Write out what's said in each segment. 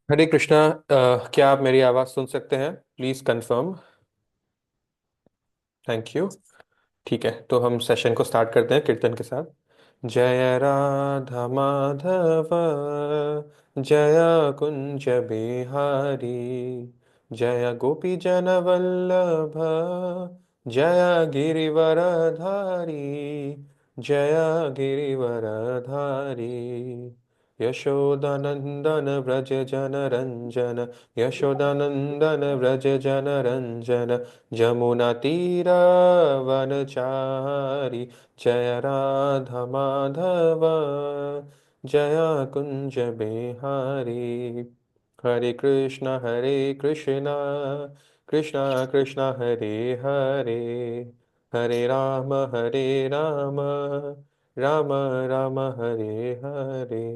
हरे कृष्णा। क्या आप मेरी आवाज़ सुन सकते हैं? Please confirm. Thank you. ठीक है, तो हम सेशन को स्टार्ट करते हैं कीर्तन के साथ। जय राधा माधव, जय कुंज बिहारी, जय गोपी जन वल्लभ, जय गिरिवरधारी, जय गिरिवरधारी। यशोदानंदन व्रज जन रंजन, यशोदानंदन व्रज जन रंजन, जमुना तीरावनचारी, जय राधा माधव, जय कुंज बिहारी। हरे कृष्णा कृष्णा कृष्णा हरे हरे, हरे राम राम राम हरे हरे।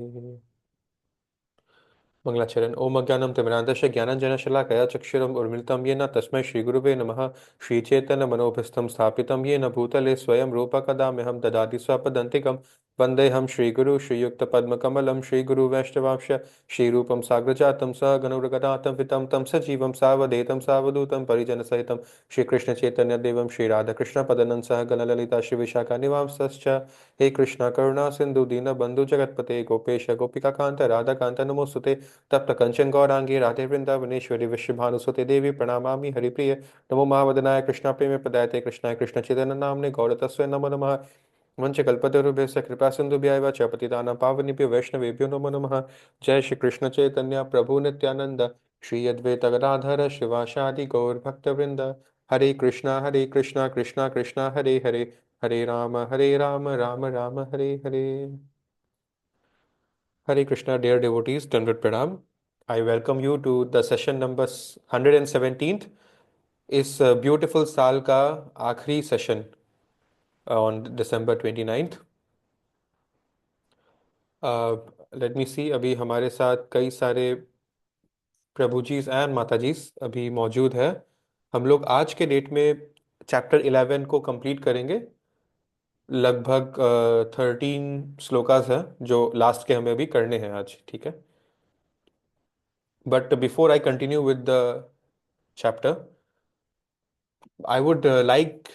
मंगलाचरण। ओम अज्ञानं तिमिरान्धस्य ज्ञानाञ्जनशलाकया चक्षुरुम् उन्मीलितं येन तस्मै श्रीगुरुवे नमः। श्रीचैतन्यमनोभीष्टं स्थापितं येन भूतले स्वयं रूप कदा मह्यं ददाति स्वपदान्तिकं। वन्देऽहं श्रीगुरु श्रीयुक्तपद्मकमलं श्रीगुरुवैष्णवांश श्रीरूपं साग्रजातं सहगणुरगणातं वितं तं सजीवं सावधेतं सावधूतं परिजनसहितं श्रीकृष्णचैतन्यदेवं श्रीराधाकृष्णपदनं सह गणललिता श्रीविशाखानिवांसश्च। हे कृष्ण करुणा सिंधु दीनबंधु जगतपते गोपेश गोपिकाकांत राधाकांत नमोस्तुते। तप्त कंचन गौरांगी राधे वृंदावनेश्वरी विश्वभानुसुते देवी प्रणमामि हरिप्रिय। नमो महावदनाय कृष्णा प्रेम प्रदायते कृष्णाय कृष्ण चैतन्य नाम्ने गौरतस्वे नमो नमः। वंशकल्पतरुभ्यश्च कृपा सिन्धुभ्यैव च पतितानां पावनेभ्यो वैष्णवेभ्यो नमो नमः। जय श्री कृष्ण चैतन्य प्रभु नित्यानंद, श्री अद्वैत गदाधर शिवासादि गौर भक्तवृंद। हरे कृष्णा कृष्णा कृष्णा हरे हरे, हरे Ram Ram Ram Hare Hare. Hare Krishna, dear devotees, Dandavat Pranam. I welcome you to the session number 117th, इस ब्यूटीफुल साल का आखिरी session on December 29th। Let me see, अभी हमारे साथ कई सारे प्रभु जी एंड माता जी अभी मौजूद है। हम लोग आज के डेट में चैप्टर 11 को कंप्लीट करेंगे। लगभग 13 श्लोकास हैं जो लास्ट के हमें अभी करने हैं आज, ठीक है। But before I continue with the chapter, I would like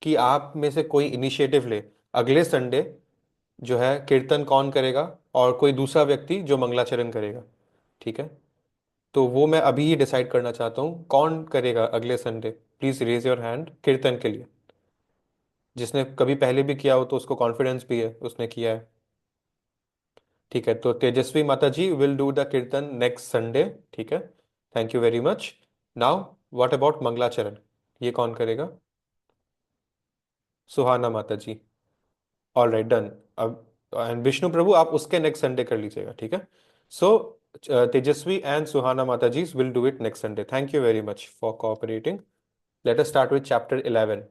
कि आप में से कोई इनिशिएटिव ले। अगले संडे जो है कीर्तन कौन करेगा, और कोई दूसरा व्यक्ति जो मंगलाचरण करेगा, ठीक है। तो वो मैं अभी ही डिसाइड करना चाहता हूँ कौन करेगा अगले Sunday. Please raise your hand kirtan के लिए, जिसने कभी पहले भी किया हो तो उसको कॉन्फिडेंस भी है, उसने किया है। ठीक है, तो Tejasvi mata ji will do the kirtan next Sunday, ठीक है। Thank you very much. Now what about mangalacharan, ये कौन करेगा? Suhana mata ji. All right, done. अब एंड विष्णु प्रभु आप उसके नेक्स्ट संडे कर लीजिएगा, ठीक है। सो तेजस्वी and Suhana mata ji will do it next Sunday. Thank you very much for cooperating. Let us start with chapter 11।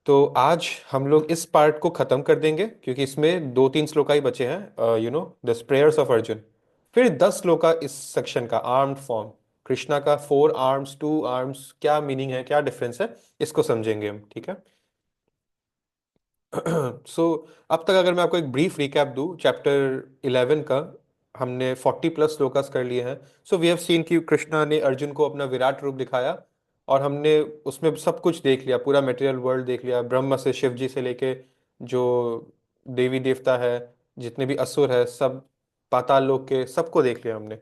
तो आज हम लोग इस पार्ट को खत्म कर देंगे क्योंकि इसमें दो तीन श्लोका ही बचे हैं, द प्रेयर्स ऑफ अर्जुन। फिर 10 श्लोका इस सेक्शन का आर्म्ड फॉर्म। कृष्णा का 4 आर्म्स 2 आर्म्स क्या मीनिंग है, क्या डिफरेंस है, इसको समझेंगे हम, ठीक है। सो अब तक अगर मैं आपको एक ब्रीफ रिकैप दूं चैप्टर 11 का, हमने 40+ श्लोकास कर लिए हैं। सो वी हैव सीन कि कृष्णा ने अर्जुन को अपना विराट रूप दिखाया, और हमने उसमें सब कुछ देख लिया, पूरा मटेरियल वर्ल्ड देख लिया, ब्रह्म से शिव जी से लेके जो देवी देवता है, जितने भी असुर है, सब पाताल लोक के सबको देख लिया हमने।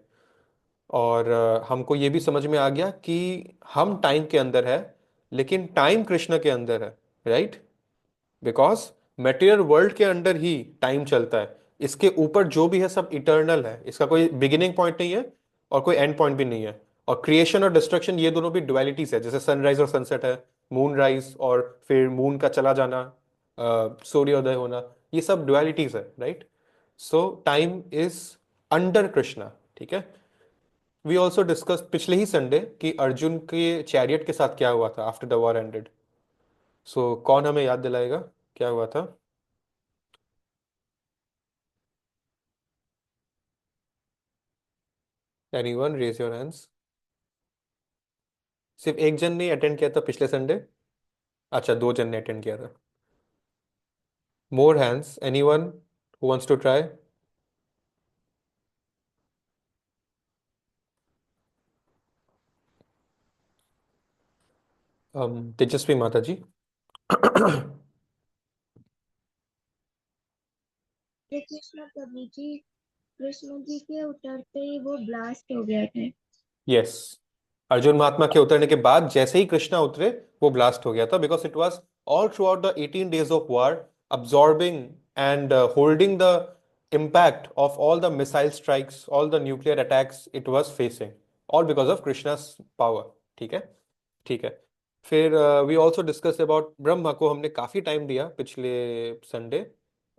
और हमको ये भी समझ में आ गया कि हम टाइम के अंदर है, लेकिन टाइम कृष्ण के अंदर है, राइट। बिकॉज मटेरियल वर्ल्ड के अंडर ही टाइम चलता है। इसके ऊपर जो भी है सब इटर्नल है, इसका कोई बिगिनिंग पॉइंट नहीं है और कोई एंड पॉइंट भी नहीं है। और क्रिएशन और डिस्ट्रक्शन ये दोनों भी डुअलिटीज है, जैसे सनराइज और सनसेट है, मून राइज और फिर मून का चला जाना, सूर्योदय होना, ये सब डुअलिटीज है, right. So time is under Krishna, ठीक है। वी ऑल्सो डिस्कस पिछले ही संडे कि अर्जुन के चैरियट के साथ क्या हुआ था after the war ended. So कौन हमें याद दिलाएगा क्या हुआ था? Anyone raise your hands. सिर्फ एक जन ने अटेंड किया था पिछले संडे? अच्छा, 2 जन ने अटेंड किया था। More hands, anyone who wants to try? Tejasvi mata ji. Shri Krishna कवि जी, कृष्ण जी के उतरते ही वो ब्लास्ट हो गए थे। यस, अर्जुन महात्मा के उतरने के बाद जैसे ही कृष्णा उतरे वो ब्लास्ट हो गया था, because it was all through out the 18 days of war, absorbing and holding the impact of all the missile strikes, all the nuclear attacks it was facing, all because of Krishna's power। ठीक है, ठीक है। फिर we also discuss about Brahma को हमने काफी time दिया पिछले संडे,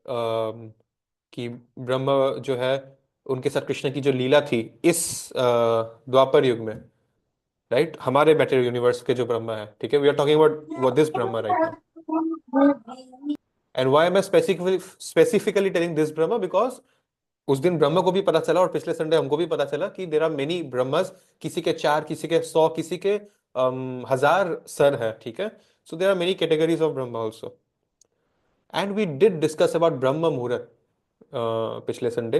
कि ब्रह्मा जो है, उनके साथ कृष्ण की जो लीला थी इस द्वापर युग में, राइट, हमारे बेटर यूनिवर्स के जो ब्रह्मा है, ठीक है, we are talking about this Brahma right now. And why am I specifically telling this Brahma, because उस दिन ब्रह्मा को भी पता चला और पिछले संडे हमको भी पता चला कि देर आर मेनी ब्रह्मस, किसी के 4, किसी के 100, किसी के 1000 सर है, ठीक है। So there are many categories of Brahma also. And we did discuss about brahma muhurta पिछले संडे,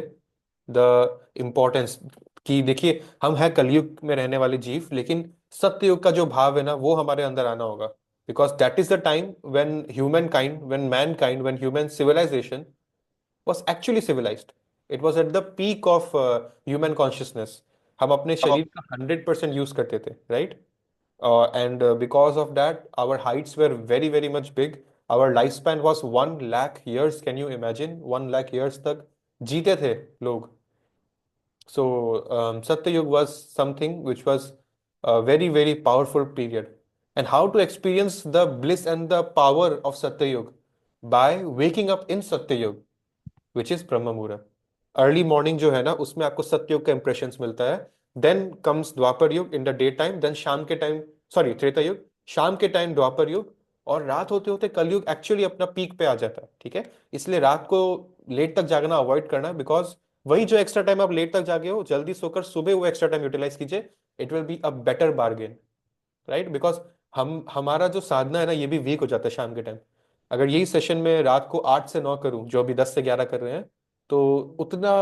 द इम्पोर्टेंस कि देखिए, हम हैं कलयुग में रहने वाले जीव, लेकिन सत्ययुग का जो भाव है ना वो हमारे अंदर आना होगा, because that is the time when humankind, when mankind, when human civilisation was actually civilized. It was at the peak of human consciousness. हम अपने शरीर का 100% यूज करते थे, right? And because of that, our heights were very, very much big. Our lifespan was 1 lakh years. Can you imagine? 1 lakh years तक जीते थे लोग। So Satyayug was something which was a very, very powerful period. And how to experience the bliss and the power of Satyayug? By waking up in Satyayug, which is ब्रह्म मुहूर्त। Early morning जो है ना उसमें आपको सत्ययुग का impression मिलता है। Then comes Dwapara Yuga in the daytime, then शाम के टाइम, सॉरी त्रेता युग, शाम के टाइम द्वापर युग, और रात होते होते कलयुग एक्चुअली अपना पीक पे आ जाता है, ठीक है। इसलिए रात को लेट तक जागना अवॉइड करना, बिकॉज वही जो एक्स्ट्रा टाइम आप लेट तक जागे हो, जल्दी सोकर सुबह वो एक्स्ट्रा टाइम यूटिलाइज कीजिए। It will be a better bargain, right, because हम हमारा जो साधना है ना ये भी वीक हो जाता है शाम के टाइम। अगर यही सेशन में रात को 8 से 9 करूं, जो अभी 10 से 11 कर रहे हैं, तो उतना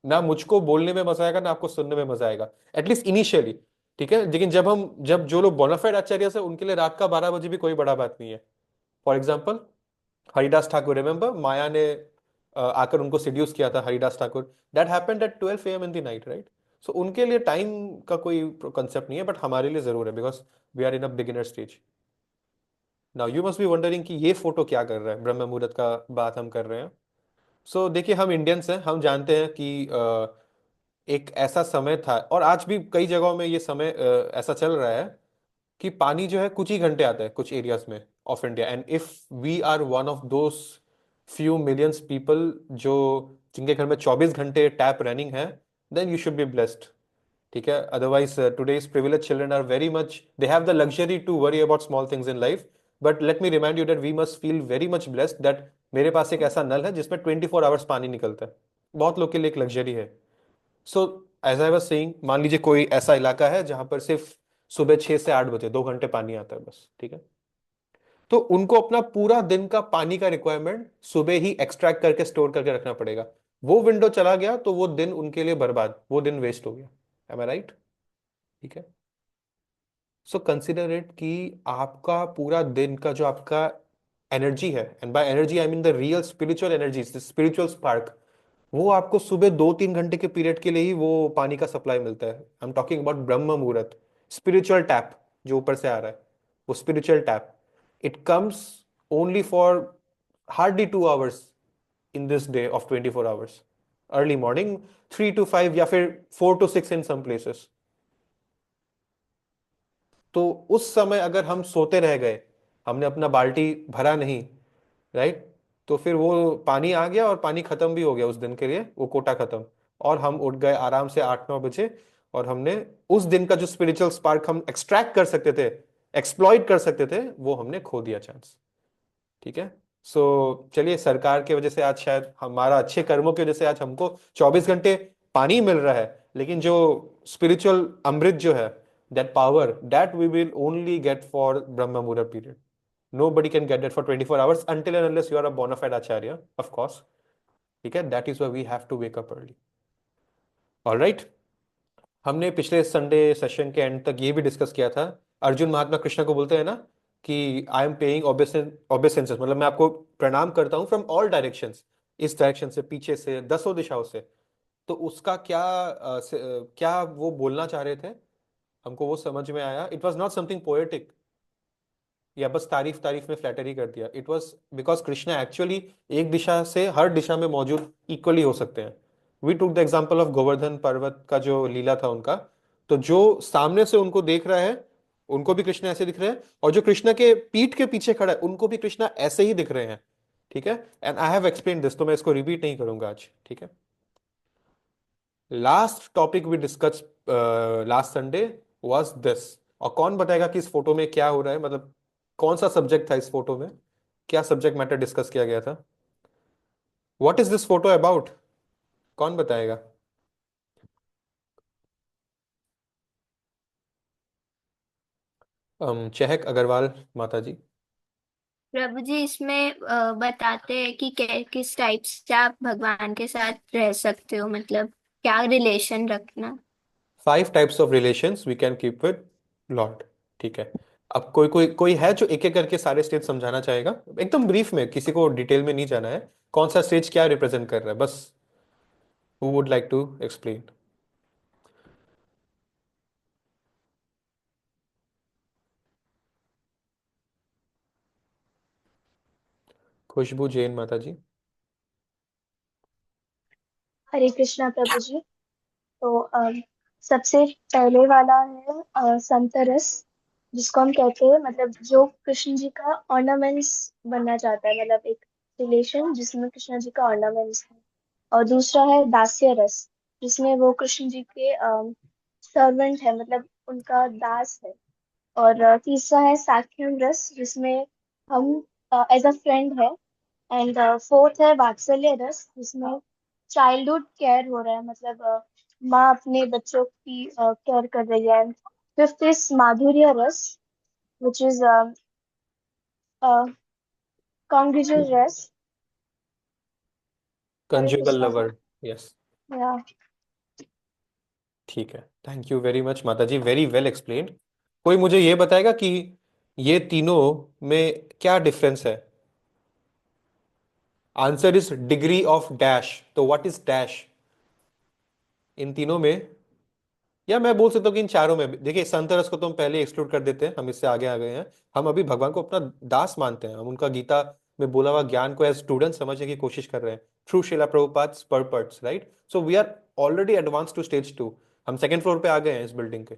ना मुझको बोलने में मजा आएगा ना आपको सुनने में मजा आएगा, एटलीस्ट इनिशियली, ठीक है। लेकिन जब जो लोग बोनाफाइड आचार्य से, उनके लिए रात का 12 बजे भी कोई बड़ा बात नहीं है। For example Haridas Thakur, remember Maya ने आकर उनको सिड्यूस किया था, Haridas Thakur, that happened at 12 AM in the night, right. So उनके लिए टाइम का कोई कंसेप्ट नहीं है, बट हमारे लिए जरूर है, because we are in a beginner stage. Now you must be wondering कि ये फोटो क्या कर रहा है, ब्रह्म मुहूर्त का बात हम कर रहे हैं। सो देखिए, हम इंडियंस हैं, हम जानते हैं कि एक ऐसा समय था, और आज भी कई जगहों में ये समय ऐसा चल रहा है कि पानी जो है कुछ ही घंटे आता है कुछ एरियाज में of India. And if we are one of those few millions people जो जिनके घर में 24 घंटे टैप रनिंग है, then you should be blessed, ठीक है। Otherwise today's privilege children are very much, they have the luxury to worry about small things in life. But let me remind you that we must feel very much blessed that मेरे पास एक ऐसा नल है जिसमें 24 hours पानी निकलता है। बहुत लोग के लिए एक लग्जरी है। So as I was saying, मान लीजिए कोई ऐसा इलाका है जहां पर सिर्फ सुबह 6 से 8 बजे 2 घंटे पानी आता है बस, ठीक है। तो उनको अपना पूरा दिन का पानी का रिक्वायरमेंट सुबह ही एक्सट्रैक्ट करके स्टोर करके रखना पड़ेगा। वो विंडो चला गया तो वो दिन उनके लिए बर्बाद, वो दिन वेस्ट हो गया। एम आई राइट? ठीक है। सो कंसिडर इट कि आपका पूरा दिन का जो आपका एनर्जी है, and by energy I mean the real spiritual energy, spiritual spark, वो आपको सुबह 2-3 घंटे के पीरियड के लिए ही वो पानी का सप्लाई मिलता है। I am talking about brahma मुहूर्त, स्पिरिचुअल टैप जो ऊपर से आ रहा है, वो spiritual tap, it comes only for hardly 2 hours in this day of 24 hours. Early morning 3 to 5 या फिर 4 to 6 इन सम प्लेसेस। तो उस समय अगर हम सोते रह गए, हमने अपना बाल्टी भरा नहीं, राइट, तो फिर वो पानी आ गया और पानी खत्म भी हो गया उस दिन के लिए, वो कोटा खत्म। और हम उठ गए आराम से 8-9 बजे, और हमने उस दिन का जो स्पिरिचुअल स्पार्क हम एक्सट्रैक्ट कर सकते थे, एक्सप्लॉइट कर सकते थे, वो हमने खो दिया चांस, ठीक है। सो चलिए, सरकार की वजह से आज, शायद हमारा अच्छे कर्मों की वजह से आज हमको 24 घंटे पानी मिल रहा है, लेकिन जो स्पिरिचुअल अमृत जो है, that power, that we will only get for Brahma Muhurta period. Nobody can get that for 24 hours until and unless you are a bona fide acharya, of course. ठीक है, that is why we have to wake up early. All right. हमने पिछले Sunday session के and तक ये भी discuss किया था अर्जुन महात्मा कृष्ण को बोलते हैं ना कि आई एम पेइंग ओबेसेंसेस, मतलब मैं आपको प्रणाम करता हूँ फ्रॉम ऑल डायरेक्शंस, इस डायरेक्शन से, पीछे से, दसों दिशाओं से। तो उसका क्या क्या वो बोलना चाह रहे थे, हमको वो समझ में आया। It was not something poetic या बस तारीफ तारीफ में फ्लैटरी कर दिया। It was because Krishna actually एक दिशा से हर दिशा में मौजूद इक्वली हो सकते हैं। We took the example of Govardhan Parvat का जो लीला था उनका, तो जो सामने से उनको देख रहा है उनको भी कृष्णा ऐसे दिख रहे हैं, और जो कृष्णा के पीठ के पीछे खड़ा है उनको भी कृष्णा ऐसे ही दिख रहे हैं। ठीक है, and I have explain this, तो मैं इसको रिपीट नहीं करूंगा आज। ठीक है, last topic we discuss last Sunday was this. और कौन बताएगा कि इस फोटो में क्या हो रहा है, मतलब कौन सा सब्जेक्ट था इस फोटो में, क्या सब्जेक्ट मैटर डिस्कस किया गया था? What is this photo about? कौन बताएगा? चहक अग्रवाल माता जी। प्रभु जी, इसमें बताते हैं कि किस टाइप से आप भगवान के साथ रह सकते हो, मतलब क्या रिलेशन रखना। 5 types of relations we can keep with Lord. ठीक है, अब कोई कोई कोई है जो एक एक करके सारे स्टेज समझाना चाहेगा, एकदम ब्रीफ में, किसी को डिटेल में नहीं जाना है, कौन सा स्टेज क्या रिप्रेजेंट कर रहा है बस। Who would like to explain? Khushboo Jain mata ji. हरे कृष्णा प्रभु जी। तो सबसे पहले वाला है संत रस, जिसको हम कहते हैं, मतलब जो कृष्ण जी का ऑर्नामेंट्स बनना चाहता है, मतलब एक रिलेशन जिसमें कृष्ण जी का ऑर्नामेंट्स है। और दूसरा है दास्य रस, जिसमें वो कृष्ण जी के सर्वेंट है, मतलब उनका दास है। और तीसरा है साख्यम रस, जिसमें हम एज अ फ्रेंड है। एंड फोर्थ है वात्सल्य रस, जिसमें चाइल्डहुड केयर हो रहा है, मतलब माँ अपने बच्चों की केयर कर रही है। फिफ्थ इज माधुर्य रस, विच इज कॉन्गिजुअल रस। हरे conjugal Krishna ji. Lover. Yes. या ठीक है, थैंक यू वेरी मच माता जी, वेरी वेल एक्सप्लेन्ड। कोई मुझे ये बताएगा कि ये तीनों में क्या डिफरेंस है? Answer is degree of dash. तो व्हाट इज डैश इन तीनों में? या मैं बोल सकता हूँ कि इन चारों में भी। देखिए, संत रस को तो हम पहले एक्सक्लूड कर देते हैं, हम इससे आगे आ गए हैं। हम अभी भगवान को अपना दास मानते हैं, हम उनका गीता में बोला हुआ ज्ञान को एज स्टूडेंट समझने की कोशिश कर रहे हैं through Srila Prabhupada purports, right? So we are already advance to stage 2। हम सेकंड फ्लोर पे आ गए हैं इस बिल्डिंग के।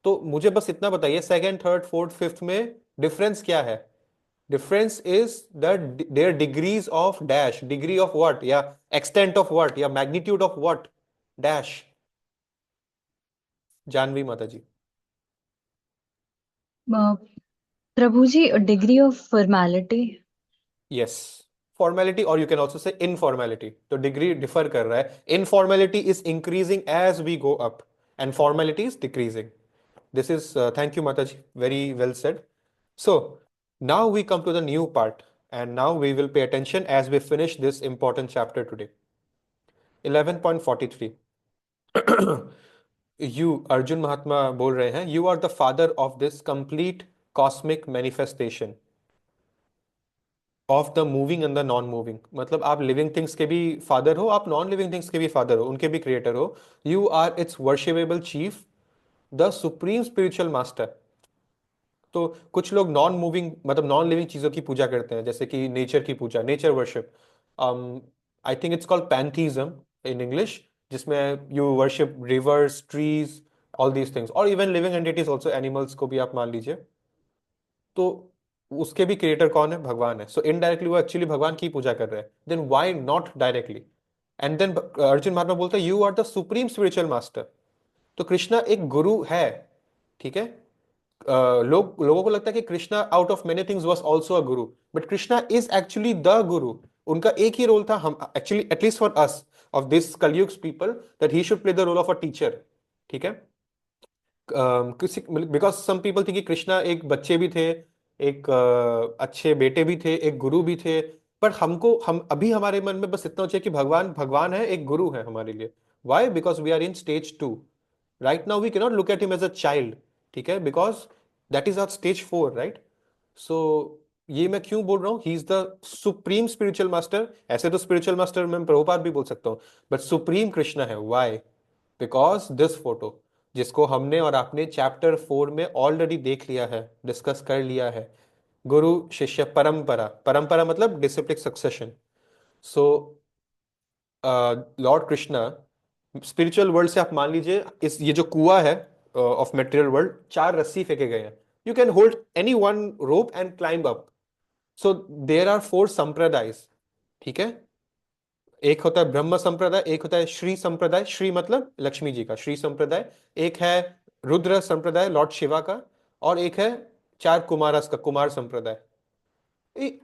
तो मुझे बस इतना बताइए, सेकंड, थर्ड, फोर्थ, फिफ्थ में डिफरेंस क्या है? Difference is the their degrees of dash, degree of what, या एक्सटेंट ऑफ व्हाट, या magnitude of what, dash. Jahnavi mata ji. Uh, prabhu ji, degree of formality. Yes, formality, और you can also say informality. तो degree differ कर रहा है, informality is increasing as we go up and formality is decreasing. This is thank you माता जी, very well said. So, now we come to the new part, and now we will pay attention as we finish this important chapter today. 11.43. You, Arjun Mahatma बोल रहे हैं, you are the father of this complete cosmic manifestation of the moving and the non moving। मतलब आप living things के भी father हो, आप non living things के भी फादर हो, उनके भी क्रिएटर हो। You are its worshipable chief, the supreme spiritual master. तो कुछ लोग नॉन मूविंग मतलब नॉन लिविंग चीजों की पूजा करते हैं, जैसे कि नेचर की पूजा, nature worship. I think it's called pantheism in English, जिसमें you worship rivers, trees, all these things, और even living entities also, animals को भी आप मान लीजिए। तो उसके भी क्रिएटर कौन है? भगवान है। सो इनडायरेक्टली वो एक्चुअली भगवान की पूजा कर रहे हैं, then why not directly? And then Arjun mahatma बोलता है you are the supreme spiritual master. तो कृष्णा एक गुरु है। ठीक है, लोगों को लगता है कि Krishna out of many things was also a guru, but Krishna is actually the guru. उनका एक ही रोल था, हम actually at least for us of this Kaliyug's people, that he should play the role of a teacher. ठीक है, किसी बिकॉज सम पीपल थिंक कि कृष्णा एक बच्चे भी थे, एक अच्छे बेटे भी थे, एक गुरु भी थे। पर हमको हम अभी हमारे मन में बस इतना चाहिए कि भगवान भगवान है, एक गुरु है हमारे लिए। Why? Because we are in stage 2 right now, we cannot look at him as a child. ठीक है, because that is our stage 4, right? So ये मैं क्यों बोल रहा हूँ, he is the supreme spiritual master. ऐसे तो स्पिरिचुअल मास्टर मैं प्रभुपाद भी बोल सकता हूँ, बट सुप्रीम कृष्णा है। व्हाई? बिकॉज दिस फोटो, जिसको हमने और आपने चैप्टर 4 में ऑलरेडी देख लिया है, डिस्कस कर लिया है, गुरु शिष्य परंपरा, परंपरा मतलब डिसिप्लिक सक्सेशन। सो लॉर्ड कृष्णा, स्पिरिचुअल वर्ल्ड से आप मान लीजिए, इस ये जो कुआ है ऑफ मटेरियल वर्ल्ड, 4 रस्सी फेंके गए हैं। You can hold any one rope and climb up. So there are 4 sampradayas, ठीक है? एक होता है ब्रह्म संप्रदाय, एक होता है श्री संप्रदाय, श्री मतलब लक्ष्मी जी का श्री संप्रदाय, एक है रुद्र संप्रदाय लॉर्ड शिवा का, और एक है 4 कुमारस का Kumara Sampradaya.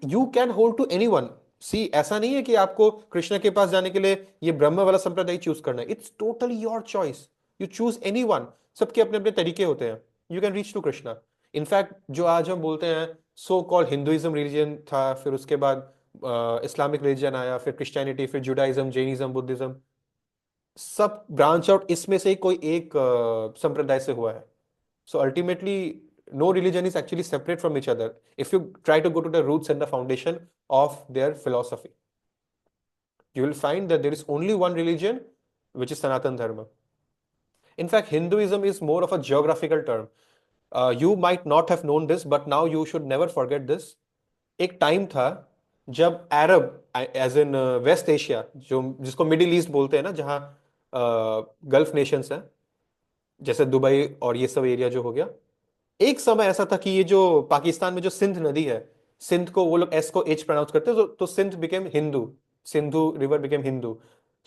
You can hold to any one. See, ऐसा नहीं है कि आपको कृष्ण के पास जाने के लिए ये ब्रह्म वाला संप्रदाय चूज करना है। It's totally your choice, you choose any one. सबके अपने अपने तरीके होते हैं, you can reach to Krishna. In fact जो आज हम बोलते हैं सो कॉल्ड हिंदुइज्म रिलीजन था, फिर उसके बाद इस्लामिक रिलीजन आया, फिर क्रिश्चियनिटी, फिर जुडाइज्म, जैनिज्म, बुद्धिज्म, सब ब्रांच आउट इसमें से कोई एक संप्रदाय से हुआ है। So ultimately, no religion is actually separate from each other if you try to go to the roots and the foundation of their philosophy. You will find that there is only one religion, which is Sanatan Dharma. In fact, Hinduism is more of a geographical term. You might not have known this, but now you should never forget this. एक time था जब अरब, as in waste Asia, जो जिसको middle east बोलते हैं ना, जहाँ gulf Nations हैं, जैसे दुबई और ये सब एरिया जो हो गया, एक समय ऐसा था कि ये जो पाकिस्तान में जो सिंध नदी है, सिंध को वो लोग एस को एच प्रोनाउंस करते हैं, तो Sindh became Hindu, Sindhu river became Hindu.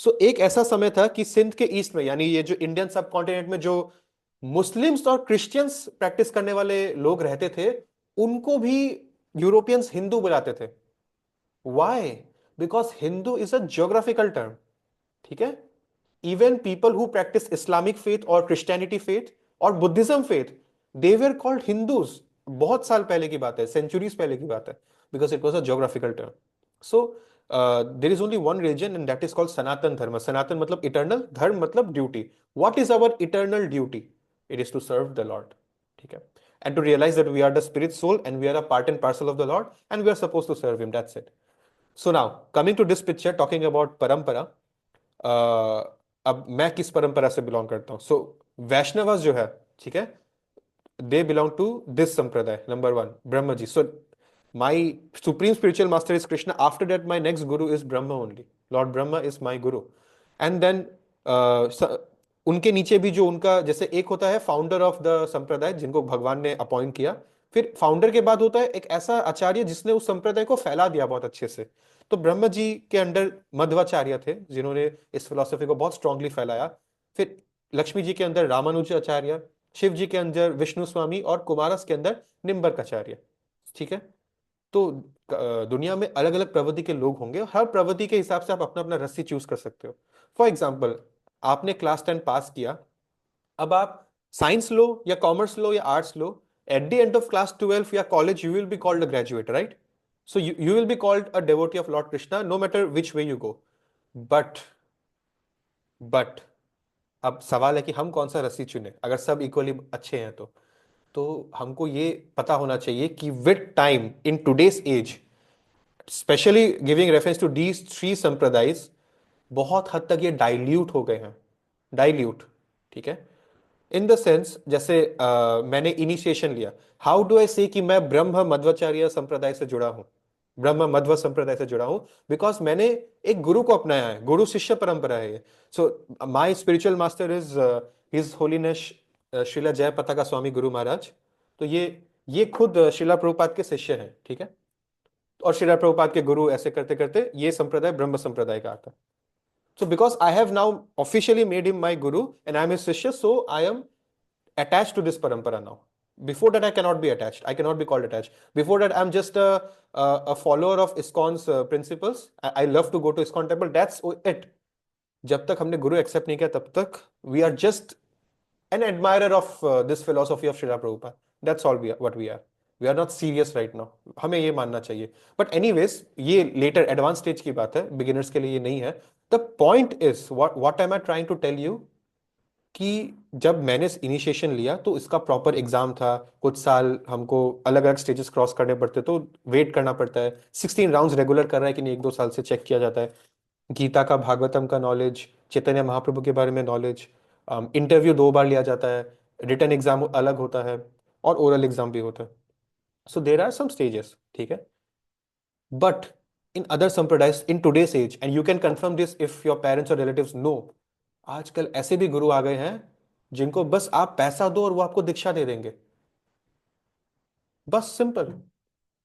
So एक ऐसा समय था कि सिंध के ईस्ट में, यानी ये जो इंडियन सब कॉन्टिनेंट में जो मुस्लिम्स और क्रिश्चियंस प्रैक्टिस करने वाले लोग रहते थे, उनको भी यूरोपियंस हिंदू बुलाते थे। Why? Because Hindu is a geographical term, ठीक है? Even people who practice Islamic faith or Christianity faith और Buddhism faith, they were called Hindus। बहुत साल पहले की बात है, centuries पहले की बात है, because it was a geographical term. So there is only one religion and that is called Sanatan Dharma. Sanatan मतलब eternal, धर्म मतलब duty. What is our eternal duty? It is to serve the Lord, ठीक है? And to realize that we are the spirit soul and we are a part and parcel of the Lord and we are supposed to serve him. That's it. So now coming to this picture, talking about parampara, अब मैं किस परंपरा से belong करता हूं? सो वैष्णवस जो है, ठीक है, they belong to this sampradaya, number 1 Brahma ji. So my supreme spiritual master is Krishna, after that my next guru is Brahma only, lord Brahma is my guru. And then उनके नीचे भी जो उनका, जैसे एक होता है फाउंडर ऑफ द संप्रदाय जिनको भगवान ने अपॉइंट किया, फिर फाउंडर के बाद होता है एक ऐसा आचार्य जिसने उस संप्रदाय को फैला दिया बहुत अच्छे से। तो ब्रह्म जी के अंडर मध्वाचार्य थे जिन्होंने इस फिलॉसफी को बहुत स्ट्रांगली फैलाया। फिर लक्ष्मी जी के अंदर रामानुज आचार्य, शिव जी के अंदर विष्णु स्वामी, और कुमारस के अंदर निम्बर्क आचार्य, ठीक है? तो दुनिया में अलग अलग प्रवृत्ति के लोग होंगे, हर प्रवृत्ति के हिसाब से आप अपना अपना रस्सी चूज कर सकते हो। फॉर एग्जाम्पल, आपने क्लास 10 पास किया, अब आप साइंस लो या कॉमर्स लो या आर्ट्स लो, at the end of class 12 या college you will be called a graduate, right? So you will be called a devotee of Lord Krishna, no matter which way you go. But but अब सवाल है कि हम कौन सा रस्सी चुने, अगर सब इक्वली अच्छे हैं तो हमको ये पता होना चाहिए कि with time in today's age, specially giving reference to these 3 sampradayas, बहुत हद तक ये डाइल्यूट हो गए हैं, डाइल्यूट, ठीक है? इन द सेंस, जैसे मैंने इनिशिएशन लिया, हाउ डू आई से कि मैं ब्रह्म मध्वाचार्य संप्रदाय से जुड़ा हूं, ब्रह्म मध्व संप्रदाय से जुड़ा हूं? बिकॉज मैंने एक गुरु को अपनाया है, गुरु शिष्य परंपरा है ये। So my spiritual master is his holiness Srila Jayapataka स्वामी गुरु महाराज। तो ये खुद श्रीला प्रभुपाद के शिष्य हैं, ठीक है? और श्रीला प्रभुपाद के गुरु, ऐसे करते करते ये संप्रदाय ब्रह्म संप्रदाय का आता है। So because I have now officially made him my guru and I am his shishya, so I am attached to this parampara now. Before that, I cannot be attached. I cannot be called attached. Before that, I'm just a follower of ISKCON's principles. I love to go to ISKCON temple. That's it. जब तक हमने गुरु accept नहीं किया तब तक we are just an admirer of this philosophy of Srila Prabhupada. That's all what we are. We are not serious right now. हमें ये मानना चाहिए. But anyways, ये later advanced stage की बात है, beginners के लिए ये नहीं है. The point is, what am I trying to tell you? कि जब मैंने इनिशिएशन लिया तो इसका प्रॉपर एग्जाम था, कुछ साल हमको अलग अलग स्टेजेस क्रॉस करने पड़ते, तो वेट करना पड़ता है, 16 राउंड्स रेगुलर कर रहा है कि नहीं, 1-2 साल से चेक किया जाता है। गीता का, भागवतम का नॉलेज, चैतन्य महाप्रभु के बारे में नॉलेज, इंटरव्यू 2 बार लिया जाता है, रिटन एग्जाम अलग होता है, और ओरल एग्जाम भी होता है। So there are some stages, ठीक है। But in other sampradayas in today's age, and you can confirm this if your parents और रिलेटिव्स नो, आजकल ऐसे भी गुरु आ गए हैं जिनको बस आप पैसा दो और वो आपको दीक्षा दे देंगे, बस सिंपल।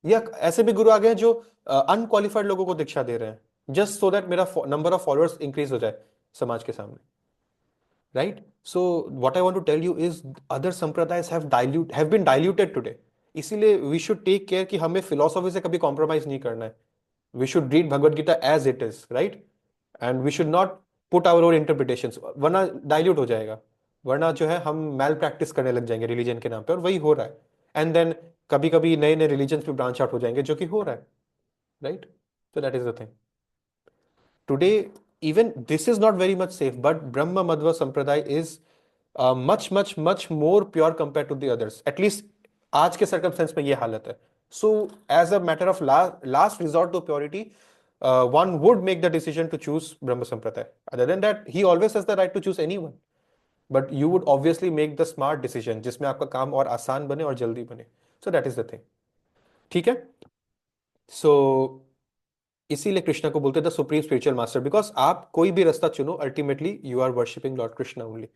या ऐसे भी गुरु आ गए हैं जो अनक्वालिफाइड लोगों को दीक्षा दे रहे हैं, जस्ट सो दैट मेरा नंबर ऑफ फॉलोअर्स इंक्रीज हो जाए समाज के सामने, right. So what I want to tell you is other sampradayas have been diluted today. इसीलिए वी शुड टेक केयर कि हमें फिलोसॉफी से कभी कॉम्प्रोमाइज नहीं करना है। We should read Bhagavad Gita as it is, right, and we should not put our own interpretations, वरना dilute हो जाएगा, वरना जो है हम मैल प्रैक्टिस करने लग जाएंगे रिलीजन के नाम पे, और वही हो रहा है। एंड देन कभी कभी नए नए रिलीजन पे ब्रांच आउट हो जाएंगे, जो कि हो रहा है, right. So that is the thing. Today, even this is not very much safe, but Brahma Madhva Sampradaya is much, much, much more pure compared to the others. At least आज के circumstance में ये हालत है. So, as a matter of last resort to purity, one would make the decision to choose Brahma Sampradaya. Other than that, he always has the right to choose anyone. But you would obviously make the smart decision, जिसमें आपका काम और आसान बने और जल्दी बने. So that is the thing. ठीक है? So इसीलिए कृष्णा को बोलते the supreme spiritual master, because आप कोई भी रास्ता चुनो, ultimately you are worshipping Lord Krishna only,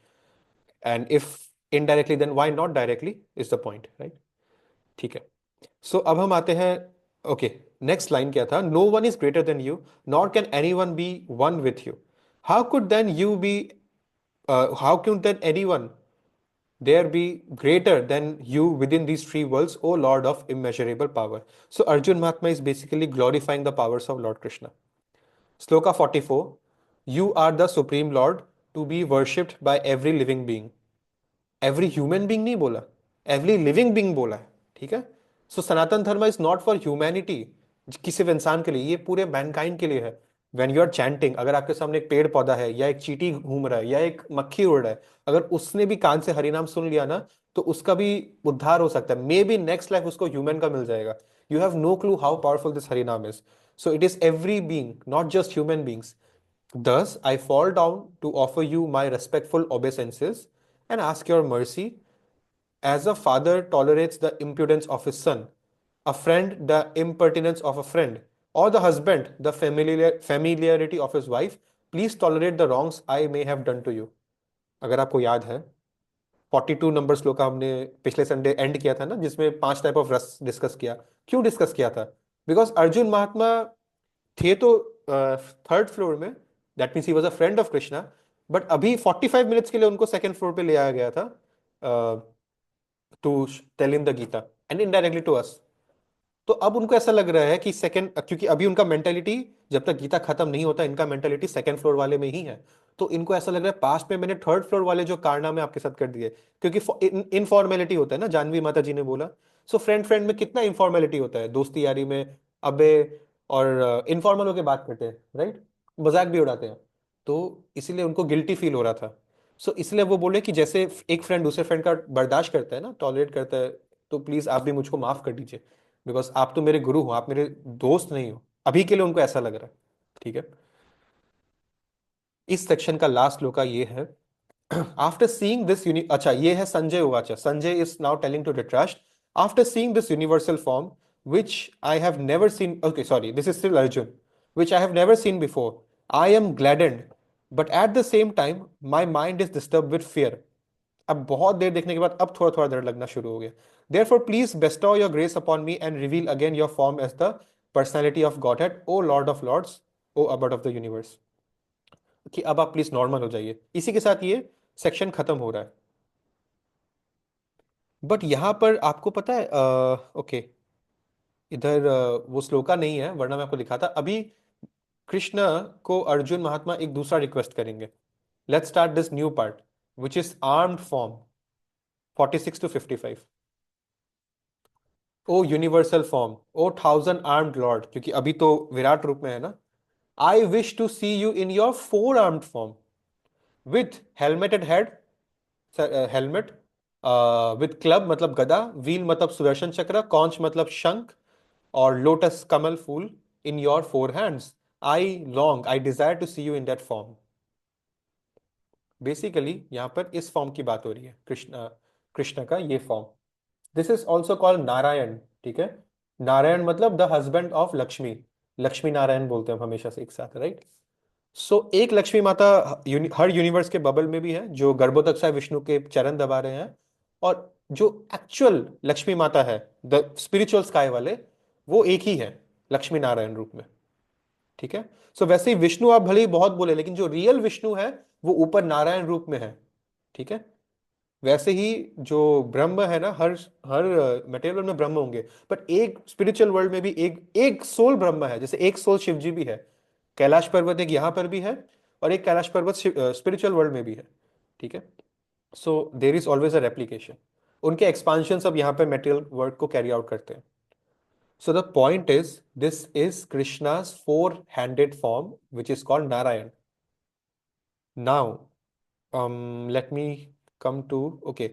and if indirectly then why not directly is the point, right. ठीक है। सो अब हम आते हैं, ओके, नेक्स्ट लाइन क्या था, no one is greater than you nor can any one be one with you, how could then you be, how could then any one there be greater than you within these three worlds, O Lord of immeasurable power. So Arjun Mahatma is basically glorifying the powers of Lord Krishna. Sloka 44, you are the supreme Lord to be worshipped by every living being. Every human being नहीं बोला, every living being बोला है, ठीक है। सो सनातन धर्म is not for humanity, किसी भी इंसान के लिए, ये पूरे मैनकाइंड के लिए है। व्हेन यू आर चैंटिंग, अगर आपके सामने एक पेड़ पौधा है या एक चींटी घूम रहा है या एक मक्खी उड़ रहा है, अगर उसने भी कान से हरिनाम सुन लिया ना, तो उसका भी उद्धार हो सकता है, मे बी नेक्स्ट लाइफ उसको ह्यूमन का मिल जाएगा। You have no clue how powerful this Harinam is. So it is every being, not just human beings. Thus, I fall down to offer you my respectful obeisances and ask your mercy. As a father tolerates the impudence of his son, a friend the impertinence of a friend, or the husband the familiarity of his wife, please tolerate the wrongs I may have done to you. अगर आपको याद है, 42 number श्लोक का हमने पिछले Sunday and किया था ना, जिसमें 5 टाइप ऑफ रस डिस्कस किया। क्यों डिस्कस किया था? बिकॉज अर्जुन महात्मा थे तो थर्ड फ्लोर में, that means he was a friend of Krishna, but अभी 45 मिनट्स के लिए उनको सेकंड फ्लोर पे ले आया गया था to tell him the Gita, and indirectly to us. तो अब उनको ऐसा लग रहा है कि सेकंड, क्योंकि अभी उनका मेंटेलिटी, जब तक गीता खत्म नहीं होता, इनका मेंटेलिटी सेकंड फ्लोर वाले में ही है। तो इनको ऐसा लग रहा है पास्ट में मैंने थर्ड फ्लोर वाले जो कारनामे आपके साथ कर दिए, क्योंकि इनफॉर्मेलिटी होता है ना, जानवी माता जी ने बोला। सो फ्रेंड फ्रेंड में कितना इनफॉर्मेलिटी होता है, दोस्ती यारी में अबे और इनफॉर्मल होके बात करते हैं, राइट, मजाक भी उड़ाते हैं। तो इसीलिए उनको गिल्टी फील हो रहा था। सो इसलिए वो बोले कि जैसे एक फ्रेंड दूसरे फ्रेंड का बर्दाश्त करता है ना, टॉलरेट करता है, तो प्लीज आप भी मुझको माफ कर दीजिए, बिकॉज आप तो मेरे गुरु हो, आप मेरे दोस्त नहीं हो। अभी के लिए उनको ऐसा लग रहा है, ठीक है। इस सेक्शन का लास्ट श्लोका ये है, आफ्टर सीइंग दिस अच्छा, ये है संजय उवाच, Sanjay is now telling to Dhritarashtra, after seeing this universal form which I have never seen, okay, sorry, this is still Arjun, which I have never seen before, I am gladdened, but at the same time my mind is disturbed with fear. अब बहुत देर देखने के बाद अब थोड़ा थोड़ा डर लगना शुरू हो गया। Therefore, please bestow your grace upon me and reveal again your form as the personality of Godhead, O Lord of Lords, O Abode of the universe. कि अब आप प्लीज नॉर्मल हो जाइए। इसी के साथ ये सेक्शन खत्म हो रहा है। बट यहां पर आपको पता है, ओके, इधर वो श्लोका नहीं है, वरना मैं आपको दिखाता अभी। कृष्ण को अर्जुन महात्मा एक दूसरा रिक्वेस्ट करेंगे। Let's start this new part which is armed form, 46 to 55। O universal form, O 1000 armed Lord, क्योंकि अभी तो विराट रूप में है ना। I wish to see you in your 4 armed form, with helmeted head helmet, with club मतलब गदा, व्हील मतलब सुदर्शन चक्र, कॉन्च मतलब शंख, और लोटस कमल फूल in your four hands. I long, I desire to see you in that form. Basically यहाँ पर इस फॉर्म की बात हो रही है, कृष्ण कृष्ण का ये form. This is also called Narayan. ठीक है, नारायण मतलब the husband of Lakshmi, Lakshmi Narayan बोलते हैं हम हमेशा से एक साथ, राइट। सो एक लक्ष्मी माता हर यूनिवर्स के बबल में भी है, जो गर्भोदक विष्णु के चरण दबा रहे हैं। और जो एक्चुअल लक्ष्मी माता है, द स्पिरिचुअल स्काई वाले, वो एक ही है, लक्ष्मी नारायण रूप में। ठीक है। सो वैसे ही विष्णु आप भले ही बहुत बोले, लेकिन जो रियल विष्णु है वो ऊपर नारायण रूप में है। ठीक है। वैसे ही जो ब्रह्म है ना, हर हर मटेरियल वर्ल्ड में ब्रह्म होंगे, पर एक स्पिरिचुअल वर्ल्ड में भी एक एक सोल ब्रह्म है। जैसे एक सोल शिव जी भी है, कैलाश पर्वत एक यहां पर भी है, और एक कैलाश पर्वत स्पिरिचुअल वर्ल्ड में भी है। ठीक है। So there is always a replication. उनके एक्सपांशन सब यहाँ पे मेटेरियल वर्ल्ड को कैरी आउट करते हैं। So the point is, this is Krishna's four-handed form which is called Narayan. Now, let me come to, okay,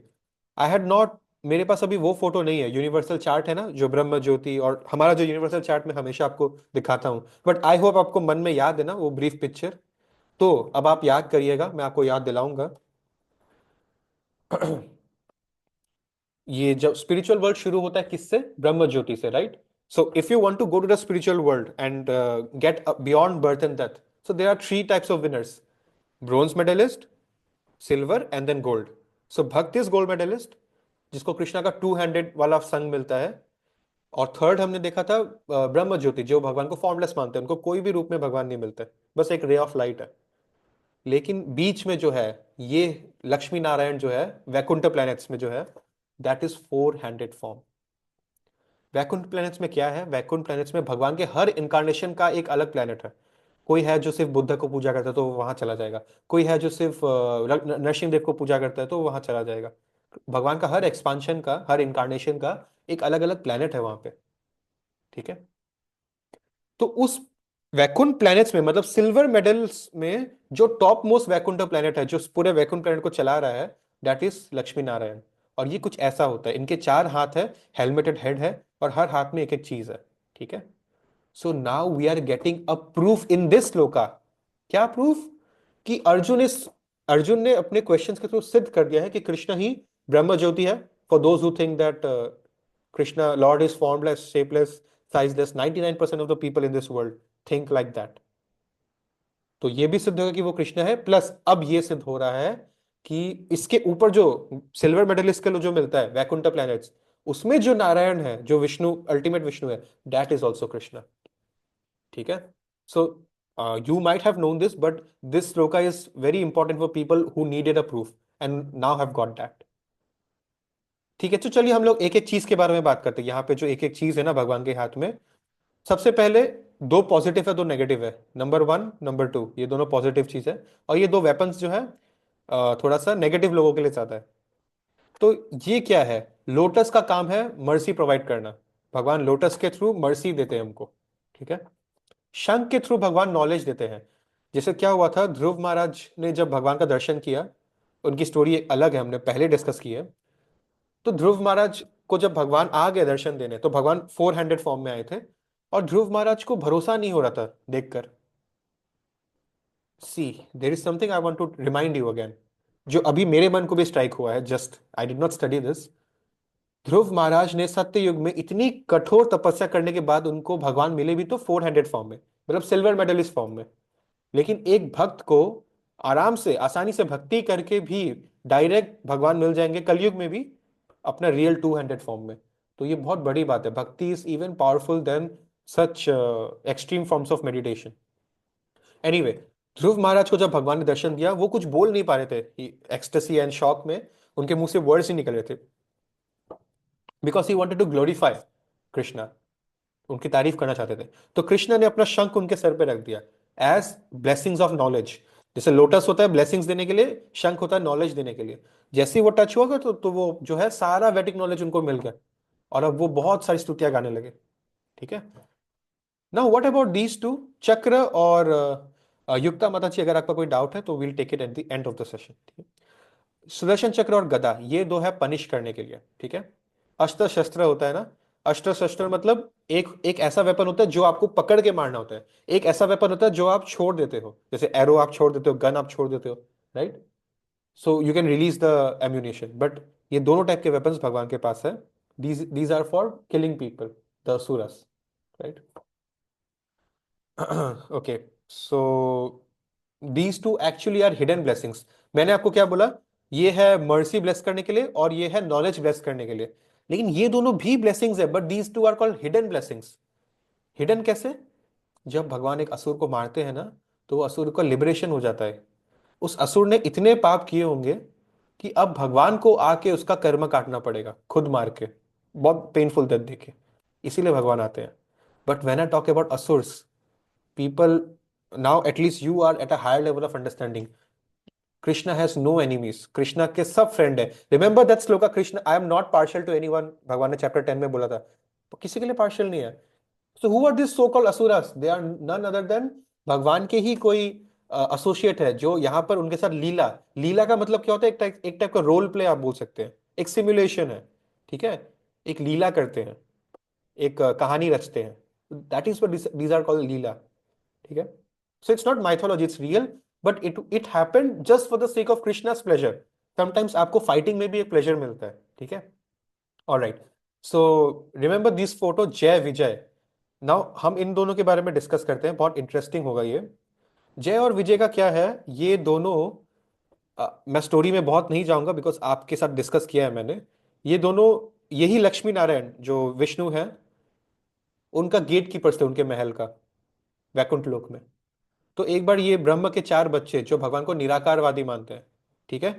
I had not, मेरे पास अभी वो फोटो नहीं है, यूनिवर्सल चार्ट है ना जो ब्रह्म ज्योति और हमारा जो यूनिवर्सल चार्ट में हमेशा आपको दिखाता हूं, बट आई होप आपको मन में याद है ना वो ब्रीफ पिक्चर। तो अब आप याद करिएगा, मैं आपको याद दिलाऊंगा। ये जब स्पिरिचुअल वर्ल्ड शुरू होता है किससे, ब्रह्म ज्योति से, right. So if you want to go to the spiritual world and get beyond birth and death, so there are three types of winners: bronze medalist, silver and then gold. So bhakta is gold medallist, जिसको कृष्णा का two handed वाला संग मिलता है। और third हमने देखा था ब्रह्म ज्योति, जो भगवान को फॉर्मलेस मानते हैं, उनको कोई भी रूप में भगवान नहीं मिलते, बस एक रे ऑफ लाइट है। लेकिन बीच में जो है, ये लक्ष्मी नारायण जो है वैकुंठ प्लैनेट्स में जो है, that is four handed form. Vaikuntha planets में क्या है, वैकुंठ प्लैनेट्स में भगवान के हर इंकारनेशन का एक अलग प्लैनेट है। कोई है जो सिर्फ बुद्ध को पूजा करता है तो वो वहां चला जाएगा, कोई है जो सिर्फ नरसिंह को पूजा करता है तो वो वहां चला जाएगा। भगवान का हर एक्सपांशन का, हर इंकारनेशन का एक अलग अलग प्लैनेट है वहां पे। ठीक है। तो उस वैकुंठ प्लैनेट्स में, मतलब सिल्वर मेडल्स में, जो टॉप मोस्ट वैकुंठ प्लैनेट है जो पूरे वैकुंठ प्लैनेट को चला रहा है, दैट इज लक्ष्मी नारायण। और ये कुछ ऐसा होता है, इनके चार हाथ है, हेलमेटेड हेड है, और हर हाथ में एक एक चीज है। ठीक है। So now we are getting a proof in this shloka. क्या प्रूफ? कि अर्जुन ने अपने क्वेश्चंस के थ्रू सिद्ध कर दिया है कि कृष्ण ही ब्रह्म ज्योति है। For those who think that Krishna lord is formless, shapeless, sizeless, 99% of the people in this world think like that. तो ये भी सिद्ध होगा कि वो कृष्ण है, प्लस अब ये सिद्ध हो रहा है कि इसके ऊपर जो सिल्वर मेडलिस्ट के लिए जो मिलता है वैकुंठ प्लैनेट्स, उसमें जो नारायण है, जो विष्णु, अल्टीमेट विष्णु है, दैट इज ऑल्सो कृष्ण। ठीक है। So you might have known this, but this shloka is very important for people who needed a proof, and now have got that. ठीक है। तो चलिए हम लोग एक एक चीज के बारे में बात करते हैं। यहाँ पे जो एक एक चीज है ना भगवान के हाथ में, सबसे पहले दो पॉजिटिव है, दो नेगेटिव है। नंबर वन, नंबर टू, ये दोनों पॉजिटिव चीज है। और ये दो वेपन्स जो है थोड़ा सा नेगेटिव लोगों के लिए ज्यादा है। तो ये क्या है? लोटस का काम है मर्सी प्रोवाइड करना। भगवान लोटस के थ्रू मर्सी देते हैं हमको। ठीक है। शंख के थ्रू भगवान नॉलेज देते हैं। जैसे क्या हुआ था, ध्रुव महाराज ने जब भगवान का दर्शन किया, उनकी स्टोरी अलग है, हमने पहले डिस्कस की है। तो ध्रुव महाराज को जब भगवान आ गए दर्शन देने, तो भगवान फोर हैंडेड फॉर्म में आए थे, और ध्रुव महाराज को भरोसा नहीं हो रहा था देखकर। See, there is something I want to remind you again, जो अभी मेरे मन को भी स्ट्राइक हुआ है, just I did not study this. Dhruv Maharaj ने सत्य युग में इतनी कठोर तपस्या करने के बाद उनको भगवान मिले भी तो फोर हैंडेड फॉर्म में, मतलब सिल्वर मेडलिस्ट फॉर्म में। लेकिन एक भक्त को आराम से, आसानी से भक्ति करके भी डायरेक्ट भगवान मिल जाएंगे कलयुग में भी, अपना रियल टू हैंडेड फॉर्म में। तो ये बहुत बड़ी बात है। Bhakti is even powerful than such extreme forms of meditation. Anyway, Dhruv Maharaj को जब भगवान ने दर्शन दिया, वो कुछ बोल नहीं पा रहे थे एक्सटेसी एंड शॉक में, उनके मुंह से वर्ड्स ही निकल रहे थे, because he wanted to glorify Krishna, उनकी तारीफ करना चाहते थे। तो कृष्ण ने अपना शंख उनके सर पे रख दिया एज ब्लेसिंग्स ऑफ नॉलेज। जैसे लोटस होता है ब्लेसिंग्स देने के लिए, शंख होता है नॉलेज देने के लिए। जैसे ही वो टच हुआ तो वो जो है सारा वैदिक नॉलेज उनको मिल गया, और अब वो बहुत सारी स्तुतियां गाने लगे। ठीक है। Now what about these two, चक्र और युक्ता माता जी? अगर आपका कोई डाउट है तो will take it at the end of the session. ठीक है। सुदर्शन चक्र और गदा ये दो है पनिश करने के लिए, ठीक है। अस्त्र शस्त्र होता है ना, अस्त्र शस्त्र मतलब एक एक ऐसा वेपन होता है जो आपको पकड़ के मारना होता है, एक ऐसा वेपन होता है जो आप छोड़ देते हो, जैसे एरो आप छोड़ देते हो, गन आप छोड़ देते हो, right. So you can release the ammunition, but ये दोनों टाइप के वेपन्स भगवान के पास है। These are for killing people, the asuras, right. Okay, so these two actually are hidden blessings. मैंने आपको क्या बोला, ये है मर्सी ब्लेस करने के लिए और ये है नॉलेज ब्लेस करने के लिए, लेकिन ये दोनों भी ब्लेसिंग्स है, but these two are called hidden blessings. Hidden कैसे? जब भगवान एक असुर को मारते हैं ना, तो वो असुर का लिबरेशन हो जाता है। उस असुर ने इतने पाप किए होंगे कि अब भगवान को आके उसका कर्म काटना पड़ेगा खुद मार के, बहुत पेनफुल डेथ देके, इसीलिए भगवान आते हैं। But when I talk about asuras, people, now at least you are at a higher level of understanding. Krishna has no enemies, Krishna के सब फ्रेंड है। Remember that shloka, Krishna I am not partial to anyone, भगवान ने चैप्टर 10 में बोला था, तो किसी के लिए पार्शियल नहीं है। So who are this so called asuras? They are none other than भगवान के ही कोई एसोसिएट है, जो यहाँ पर उनके साथ लीला, लीला का मतलब क्या होता है, एक टाइप का रोल प्ले आप बोल सकते हैं, एक सिमुलेशन है, ठीक है, एक लीला करते हैं, एक कहानी रचते हैं, that is what these are called lila, ठीक है। So it's not mythology, it's real, but it happened just for the sake of Krishna's pleasure. Sometimes आपको फाइटिंग में भी एक प्लेजर मिलता है, ठीक है। Alright, so remember this photo Jay Vijay. Now हम इन दोनों के बारे में डिस्कस करते हैं, बहुत इंटरेस्टिंग होगा ये। जय और विजय का क्या है, ये दोनों मैं स्टोरी में बहुत नहीं जाऊंगा बिकॉज आपके साथ डिस्कस किया है मैंने। ये दोनों, यही लक्ष्मी नारायण जो विष्णु है, उनका गेट कीपर्स थे उनके महल का, वैकुंठ लोक में। तो एक बार ये ब्रह्म के चार बच्चे जो भगवान को निराकारवादी मानते हैं, ठीक है,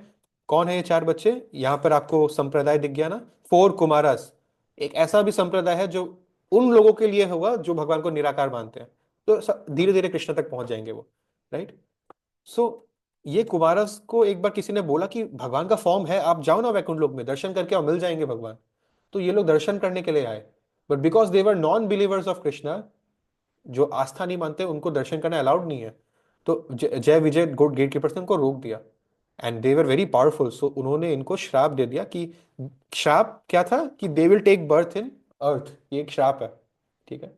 कौन है ये चार बच्चे? यहां पर आपको संप्रदाय दिख गया ना, फोर कुमारस। एक ऐसा भी संप्रदाय है जो उन लोगों के लिए होगा जो भगवान को निराकार मानते हैं, तो धीरे धीरे कृष्ण तक पहुंच जाएंगे वो, राइट। सो ये कुमारस को एक बार किसी ने बोला कि भगवान का फॉर्म है, आप जाओ ना वैकुंठ लोक में दर्शन करके आओ, मिल जाएंगे भगवान। तो ये लोग दर्शन करने के लिए आए, but because they were non believers of Krishna, जो आस्था नहीं मानते, उनको दर्शन करना अलाउड नहीं है। तो जय विजय गोड गेट कीपर्स ने उनको रोक दिया, and they were very powerful, so उन्होंने इनको श्राप दे दिया कि, श्राप क्या था कि they will take birth in earth, ये एक श्राप है, ठीक है,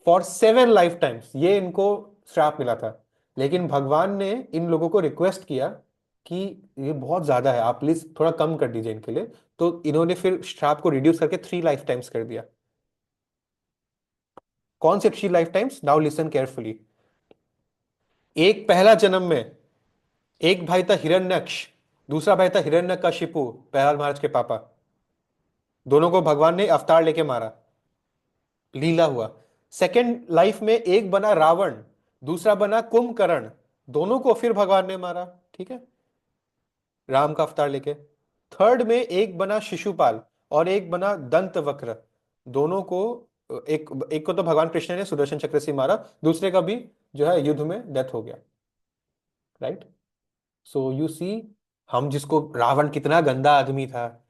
फॉर 7 लाइफ टाइम्स, ये इनको श्राप मिला था। लेकिन भगवान ने इन लोगों को रिक्वेस्ट किया कि ये बहुत ज्यादा है, आप प्लीज थोड़ा कम कर दीजिए इनके लिए, तो इन्होंने फिर श्राप को रिड्यूस करके 3 लाइफ टाइम्स कर दिया। कौन से 3 life times? Now listen carefully. एक पहला जन्म में एक भाई था हिरण्यक्ष, दूसरा भाई था हिरण्यकशिपु, प्रहलाद महाराज के पापा। दोनों को भगवान ने अवतार लेके मारा, लीला हुआ। सेकेंड लाइफ में एक बना रावण, दूसरा बना कुंभकर्ण, दोनों को फिर भगवान ने मारा, ठीक है, राम का अवतार लेके। थर्ड में एक बना शिशुपाल और एक बना दंत वक्र, दोनों को, एक एक को तो भगवान कृष्ण ने सुदर्शन चक्र से मारा, दूसरे का भी जो है युद्ध में डेथ हो गया, राइट। सो यू सी, हम जिसको रावण कितना गंदा आदमी था,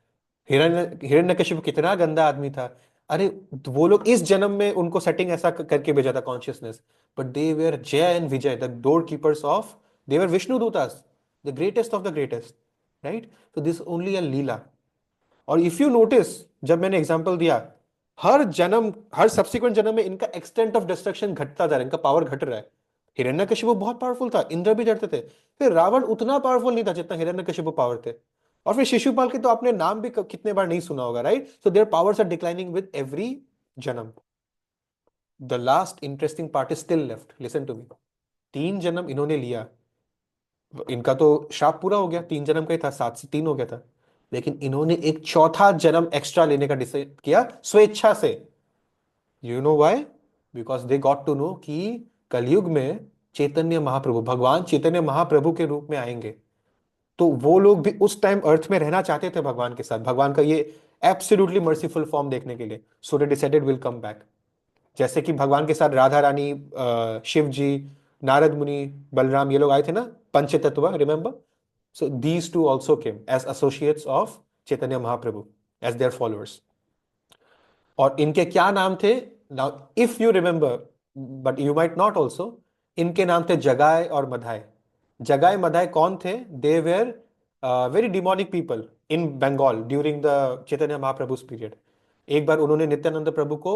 हिरण्यकशिपु कितना गंदा आदमी था, अरे वो लोग इस जन्म में उनको सेटिंग ऐसा करके भेजा था consciousness, but they were Jay and Vijay, the door keepers of, they were Vishnu dutas, the greatest of the greatest, right. तो दिस ओनली अ लीला। और इफ यू नोटिस, जब मैंने एग्जांपल दिया, हर जन्म, हर सब्सिक्वेंट जन्म में इनका एक्सटेंट ऑफ डिस्ट्रक्शन घटता जा रहा है, इनका पावर घट रहा है। हिरण्यकशिपु बहुत पावरफुल था, इंद्र भी डरते थे, फिर रावण उतना पावरफुल नहीं था जितना हिरण्यकशिपु पावर थे, और फिर शिशुपाल के तो आपने नाम भी कितने बार नहीं सुना होगा, राइट। So their powers are declining with every janma. The last interesting part is still left, listen to me. 3 जन्म इन्होंने लिया, इनका तो श्राप पूरा हो गया, 3 जन्म का ही था, 7 से 3 हो गया था, लेकिन इन्होंने एक चौथा जन्म एक्स्ट्रा लेने का डिसाइड किया स्वेच्छा से। You know why? Because they got to know कि कलयुग में चैतन्य महाप्रभु, भगवान चैतन्य महाप्रभु के रूप में आएंगे, तो वो लोग भी उस टाइम अर्थ में रहना चाहते थे भगवान के साथ, भगवान का ये एब्सोल्युटली मर्सीफुल फॉर्म देखने के लिए, so they decided will come back. जैसे कि भगवान के साथ राधा रानी, शिव जी, नारद मुनि, बलराम, ये लोग आए थे ना, Panchatattva, remember? So these two also came as associates of Chaitanya Mahaprabhu, as their followers. और इनके क्या नाम थे? Now if you remember, but you might not also, इनके नाम थे जगाए और मधाए। जगाए मधाए कौन थे? They were very demonic people in Bengal during the Chaitanya Mahaprabhu's period. एक बार उन्होंने नित्यानंद प्रभु को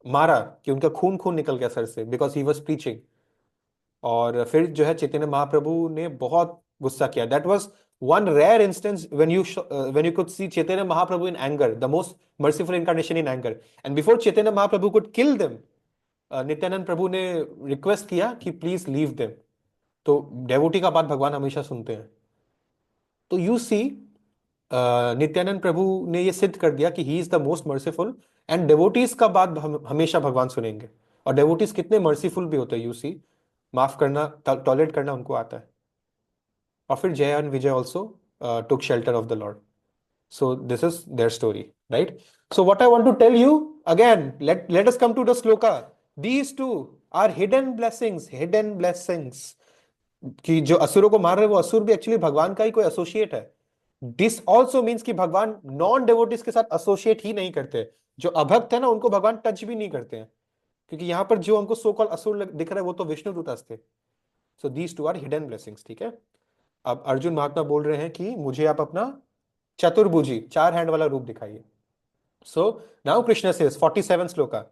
मारा कि उनका खून खून निकल गया सर से, बिकॉज ही वॉज प्रीचिंग। और फिर जो है चैतन्य महाप्रभु ने बहुत गुस्सा किया। That was one rear instance when you could see Chaitanya Mahaprabhu in anger, the most merciful incarnation in anger. And before Chaitanya Mahaprabhu could kill them, Nityananda prabhu ने रिक्वेस्ट किया कि प्लीज लीव देम। तो डेवोटी का बात भगवान हमेशा सुनते हैं। तो यू सी नित्यानंद प्रभु ने ये सिद्ध कर दिया कि he is the most merciful, and devotees का बात हमेशा भगवान सुनेंगे। और डेवोटीज कितने मर्सीफुल भी होते हैं, यू सी, माफ करना, टॉलरेट करना उनको आता है। और फिर जय and Vijay also took shelter of the Lord. So this is their story, right? So what I want to tell you again, let us come to the sloka. These two are hidden blessings, hidden blessings. कि जो असुरों को मार रहे हैं वो असुर भी एक्चुअली भगवान का ही कोई एसोसिएट है। दिस ऑल्सो मीन्स कि भगवान नॉन डेवोटीज के साथ एसोसिएट ही नहीं करते। जो अभक्त है ना उनको भगवान टच भी नहीं करते हैं, क्योंकि यहां पर जो हमको सो कॉल असुर दिख रहा है वो तो विष्णु दूतस थे। So these two are hidden blessings, ठीक है। अब अर्जुन महात्मा बोल रहे हैं कि मुझे आप अपना चतुर्भुजी, 4 हैंड वाला रूप दिखाइए। So now Krishna says 47 shloka,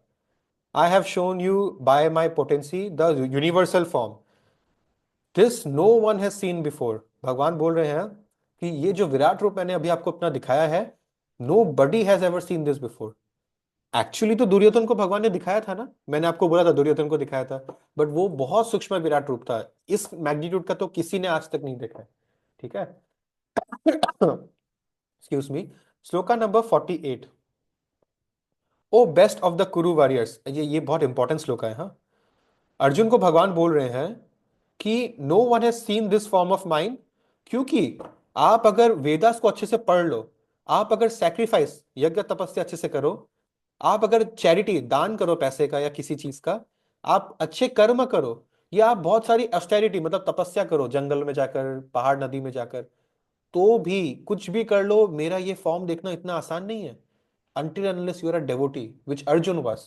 I have shown you by my potency the universal form this no one has seen before. भगवान बोल रहे हैं कि ये जो विराट रूप मैंने अभी आपको अपना दिखाया है, nobody has ever seen this before. Actually तो दुर्योधन को भगवान ने दिखाया था ना, मैंने आपको बोला था दुर्योधन को दिखाया था, बट वो बहुत सूक्ष्म विराट रूप था। इस मैग्नीट्यूड का तो किसी ने आज तक नहीं देखा है, ठीक है। Excuse me. Shloka number 48, O best of the Kuru warriors. ये बहुत इंपॉर्टेंट श्लोका है। हाँ, अर्जुन को भगवान बोल रहे हैं कि no one has seen this form of mind, क्योंकि आप अगर वेदास को अच्छे से पढ़ लो, आप अगर सैक्रिफाइस, यज्ञ तपस्या अच्छे से करो, आप अगर चैरिटी, दान करो पैसे का या किसी चीज का, आप अच्छे कर्म करो, या आप बहुत सारी ऑस्टेरिटी मतलब तपस्या करो जंगल में जाकर, पहाड़ नदी में जाकर, तो भी कुछ भी कर लो, मेरा ये फॉर्म देखना इतना आसान नहीं है। until and unless you are a devotee, which Arjun was.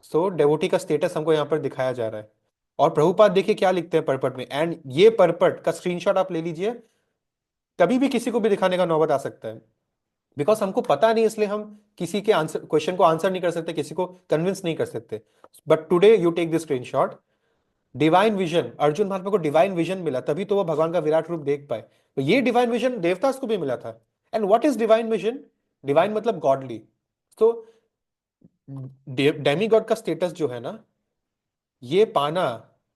So devotee का स्टेटस हमको यहाँ पर दिखाया जा रहा है। और प्रभुपाद देखिए क्या लिखते हैं परपट में, एंड ये परपट का स्क्रीनशॉट आप ले लीजिए, कभी भी किसी को भी दिखाने का नौबत आ सकता है, बिकॉज हमको पता नहीं, इसलिए हम किसी के आंसर, क्वेश्चन को आंसर नहीं कर सकते, किसी को कन्विंस नहीं कर सकते। But today you take this screenshot. Divine vision, Arjun mahatma को डिवाइन विजन मिला, तभी तो वो भगवान का विराट रूप देख पाए। तो ये डिवाइन विजन देवतास को भी मिला था। And what is divine vision? Divine मतलब गॉडली। तो डेमी गॉड का स्टेटस जो है ना, ये पाना,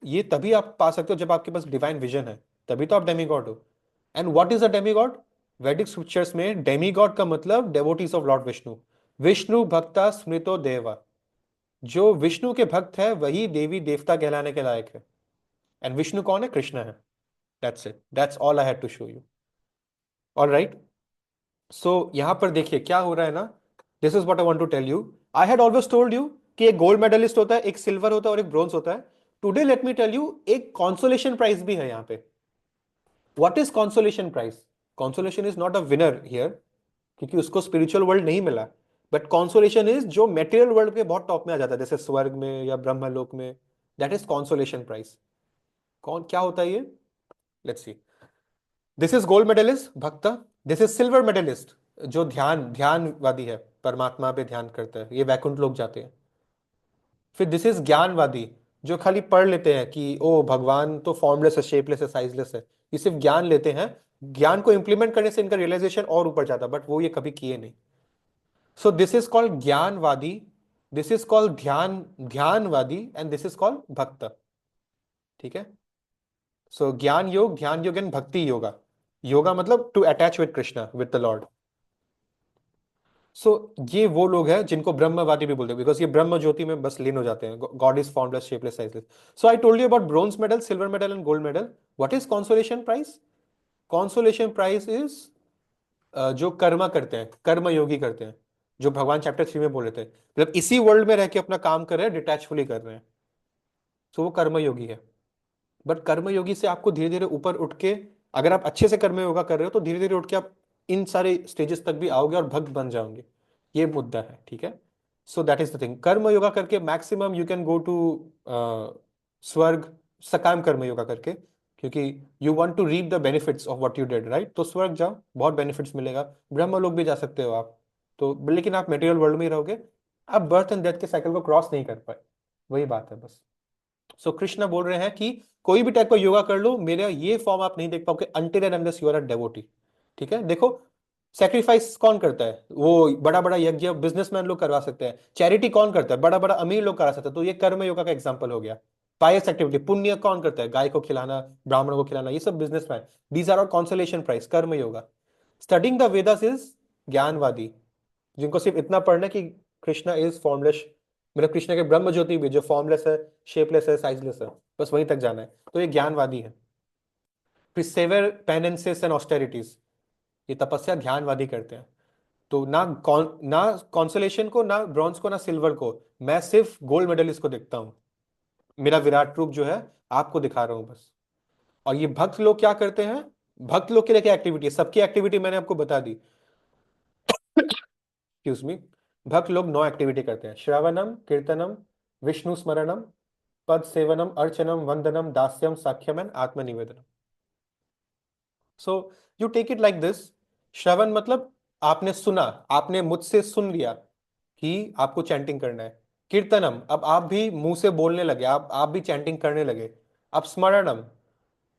ये तभी आप पा सकते हो जब आपके पास डिवाइन विजन है, तभी तो आप डेमी गॉड हो। And what is a Demi God? वैदिक स्क्रिप्चर्स में डेमी गॉड का मतलब डेवोटीज ऑफ लॉर्ड विष्णु। विष्णु भक्ता स्मृतो देवा, जो विष्णु के भक्त है वही देवी देवता कहलाने के लायक है। एंड विष्णु कौन है? कृष्ण है। That's it, that's all I had to show you. All right, so यहां पर देखिए क्या हो रहा है ना, this is what I want to tell you. I had always told you कि एक गोल्ड मेडलिस्ट होता है, एक सिल्वर होता है और एक ब्रॉन्ज होता है। Today let me tell you, एक कॉन्सोलेशन प्राइज भी है यहाँ पे। What is consolation prize? Consolation is not a winner here, क्योंकि उसको स्पिरिचुअल वर्ल्ड नहीं मिला, बट कॉन्सोलेशन इज जो मेटेरियल वर्ल्ड के बहुत टॉप में आ जाता है, जैसे स्वर्ग में या ब्रह्मलोक में, दैट इज कॉन्सोलेशन प्राइज। कौन क्या होता है ये? Let's see. This is gold medalist bhakta, this is silver medalist जो ध्यानवादी है, परमात्मा पे ध्यान करता है, ये वैकुंठ लोग जाते हैं। फिर दिस इज ज्ञानवादी, जो खाली पढ़ लेते हैं कि ओ भगवान तो फॉर्मलेस है, शेपलेस है, साइजलेस है, ये सिर्फ ज्ञान लेते हैं, ज्ञान को इंप्लीमेंट करने से इनका रियलाइजेशन और ऊपर जाता, बट वो ये कभी किए नहीं। So this is called jnanavadi, this is called dhyanavadi, and this is called bhakta, ठीक है। सो ध्यान योग एंड भक्ति योगा। योगा मतलब to attach with Krishna, with the lord. So ये वो लोग हैं जिनको ब्रह्मवादी भी बोलते हैं, बिकॉज ये ब्रह्म ज्योति में बस लीन हो जाते हैं। God is formless, shapeless, sizeless. So I told you about bronze medal, silver medal and gold medal. What is consolation prize? Consolation prize is जो कर्मा करते हैं, कर्म योगी करते हैं, जो भगवान चैप्टर 3 में बोले थे, मतलब इसी वर्ल्ड में रह के अपना काम कर रहे हैं, डिटैचफुली कर रहे हैं, तो वो कर्म योगी है। बट कर्मयोगी से आपको धीरे धीरे ऊपर उठ के, अगर आप अच्छे से कर्म योगा कर रहे हो तो धीरे धीरे उठ के आप इन सारे स्टेजेस तक भी आओगे और भक्त बन जाओगे। ये मुद्दा है, ठीक है। So that is the thing. Karma yoga करके maximum you can go to swarga, सकाम कर्म योगा करके क्योंकि you want to reap the benefits of what you did, right? तो स्वर्ग जाओ, बहुत बेनिफिट्स मिलेगा, ब्रह्मलोक भी जा सकते हो आप, तो लेकिन आप मटेरियल वर्ल्ड में ही रहोगे, आप बर्थ एंड डेथ के साइकिल को क्रॉस नहीं कर पाए, वही बात है बस। सो कृष्ण बोल रहे हैं कि कोई भी टाइप का योगा कर लो, मेरा ये फॉर्म आप नहीं देख पाओगे until and unless you are a devotee. ठीक है, देखो सेक्रीफाइस कौन करता है? वो बड़ा बड़ा यज्ञ बिजनेसमैन लोग करवा सकते हैं, चैरिटी कौन करता है? बड़ा बड़ा अमीर लोग करा सकते हैं, तो ये कर्म योगा का एग्जांपल हो गया। पायस एक्टिविटी, पुण्य कौन करता है? गाय को खिलाना, ब्राह्मणों को खिलाना, ये सब businessman, these are our consolation prize, karma yoga. Studying the Vedas is jnanavadi, जिनको सिर्फ इतना पढ़ना है कि कृष्णा इज फॉर्मलेस, मतलब कृष्ण के ब्रह्म ज्योति भी जो फॉर्मलेस है, शेपलेस है, साइजलेस है, बस वहीं तक जाना है, तो ये ज्ञानवादी है। फिर सेवर पेनेंसेस एंड ऑस्टेरिटीज, ये तपस्या ध्यानवादी करते हैं। तो ना कॉन्सोलेशन को, ना ब्रॉन्ज को, ना सिल्वर को, मैं सिर्फ गोल्ड मेडलिस्ट को देखता हूं, मेरा विराट रूप जो है आपको दिखा रहा हूं बस। और ये भक्त लोग क्या करते हैं? भक्त लोग के लिए क्या एक्टिविटी है? सबकी एक्टिविटी मैंने आपको बता दी। Excuse me. भक्त लोग 9 एक्टिविटी करते हैं: श्रवणम, कीर्तनम, विष्णु स्मरणम, पद सेवनम, अर्चनम, वंदनम, दास्यम, साख्यम एंड आत्मनिवेदनम। So you take it like this. श्रवण मतलब आपने सुना, आपने मुझसे सुन लिया कि आपको चैंटिंग करना है। कीर्तनम, अब आप भी मुंह से बोलने लगे, आप भी चैंटिंग करने लगे। अब स्मरणम,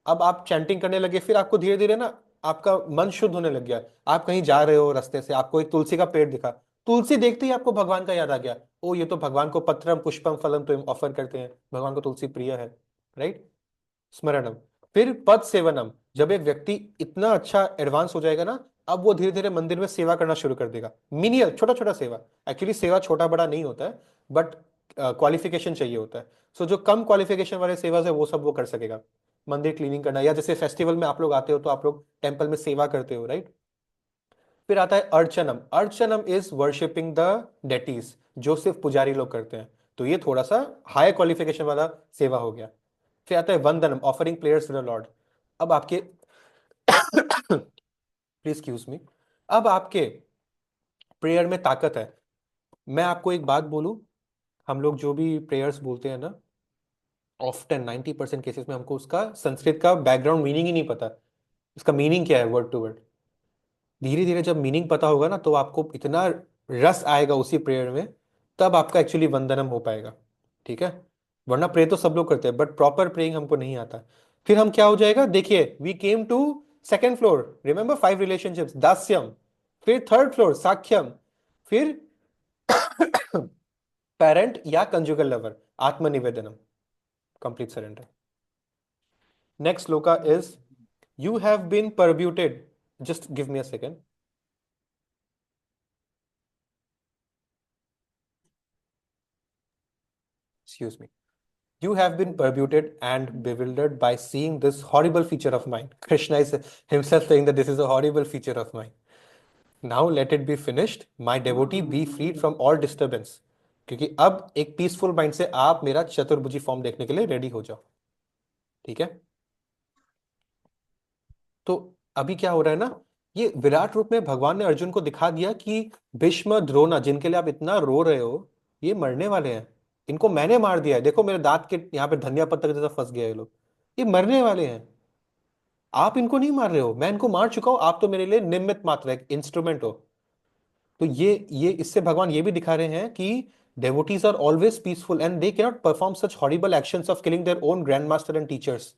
अब आप चैंटिंग करने लगे, फिर आपको धीरे धीरे ना आपका मन शुद्ध होने लग गया। आप कहीं जा रहे हो रास्ते से, आपको एक तुलसी का पेड़ दिखा, तुलसी देखते ही आपको भगवान का याद आ गया, ओ ये तो भगवान को पत्रम पुष्पम फलम तो ऑफर करते हैं, भगवान को तुलसी प्रिय है, राइट? स्मरणम। फिर पद सेवनम, जब एक व्यक्ति इतना अच्छा एडवांस हो जाएगा ना, अब वो धीरे धीरे मंदिर में सेवा करना शुरू कर देगा, मिनियल छोटा छोटा सेवा। एक्चुअली सेवा छोटा बड़ा नहीं होता है, बट क्वालिफिकेशन चाहिए होता है। सो जो कम क्वालिफिकेशन वाले सेवा है वो सब वो कर सकेगा, मंदिर क्लीनिंग करना, या जैसे फेस्टिवल में आप लोग आते हो तो आप लोग टेम्पल में सेवा करते हो, राइट? फिर आता है अर्चनम। अर्चनम इज वर्शिपिंग द डेटीज, जो सिर्फ पुजारी लोग करते हैं, तो ये थोड़ा सा हाई क्वालिफिकेशन वाला सेवा हो गया। फिर आता है वंदनम, offering prayers to the lord. अब आपके प्लीज एक्सक्यूज मी, अब आपके प्रेयर में ताकत है। मैं आपको एक बात बोलूं, हम लोग जो भी प्रेयर्स बोलते हैं ना, ऑफ्टन 90% केसेस में हमको उसका संस्कृत का बैकग्राउंड मीनिंग ही नहीं पता, इसका मीनिंग क्या है वर्ड टू वर्ड। धीरे धीरे जब मीनिंग पता होगा ना, तो आपको इतना रस आएगा उसी प्रेयर में, तब आपका एक्चुअली वंदनम हो पाएगा। ठीक है, वरना प्रे तो सब लोग करते हैं, बट प्रॉपर प्रेइंग हमको नहीं आता। फिर हम क्या हो जाएगा, देखिए we came to second floor, remember 5 relationships, दास्यम। फिर थर्ड फ्लोर साख्यम। फिर पेरेंट या कंजुगल लवर, आत्मनिवेदनम, complete surrender. Next shloka is you have been perturbed, just give me a second, excuse me. You have been perbuted and bewildered by seeing this horrible feature of mine. Krishna is himself saying that this is a horrible feature of mine. Now let it be finished. My devotee, be freed from all disturbance. क्योंकि अब एक peaceful mind से आप मेरा चतुर्भुजी form देखने के लिए ready हो जाओ। ठीक है, तो अभी क्या हो रहा है ना, ये विराट रूप में भगवान ने अर्जुन को दिखा दिया कि भीष्म द्रोणा, जिनके लिए आप इतना रो रहे हो, ये मरने वाले हैं, इनको मैंने मार दिया है, देखो मेरे दांत के यहाँ पे धनिया पत्ता जैसा फंस गया ये लोग, ये मरने वाले हैं, आप इनको नहीं मार रहे हो, मैं इनको मार चुका हूं, आप तो मेरे लिए निमित्त मात्र एक इंस्ट्रूमेंट हो। तो ये इससे भगवान ये भी दिखा रहे हैं कि devotees are always peaceful and they cannot perform such horrible actions of killing their own grandmaster and teachers.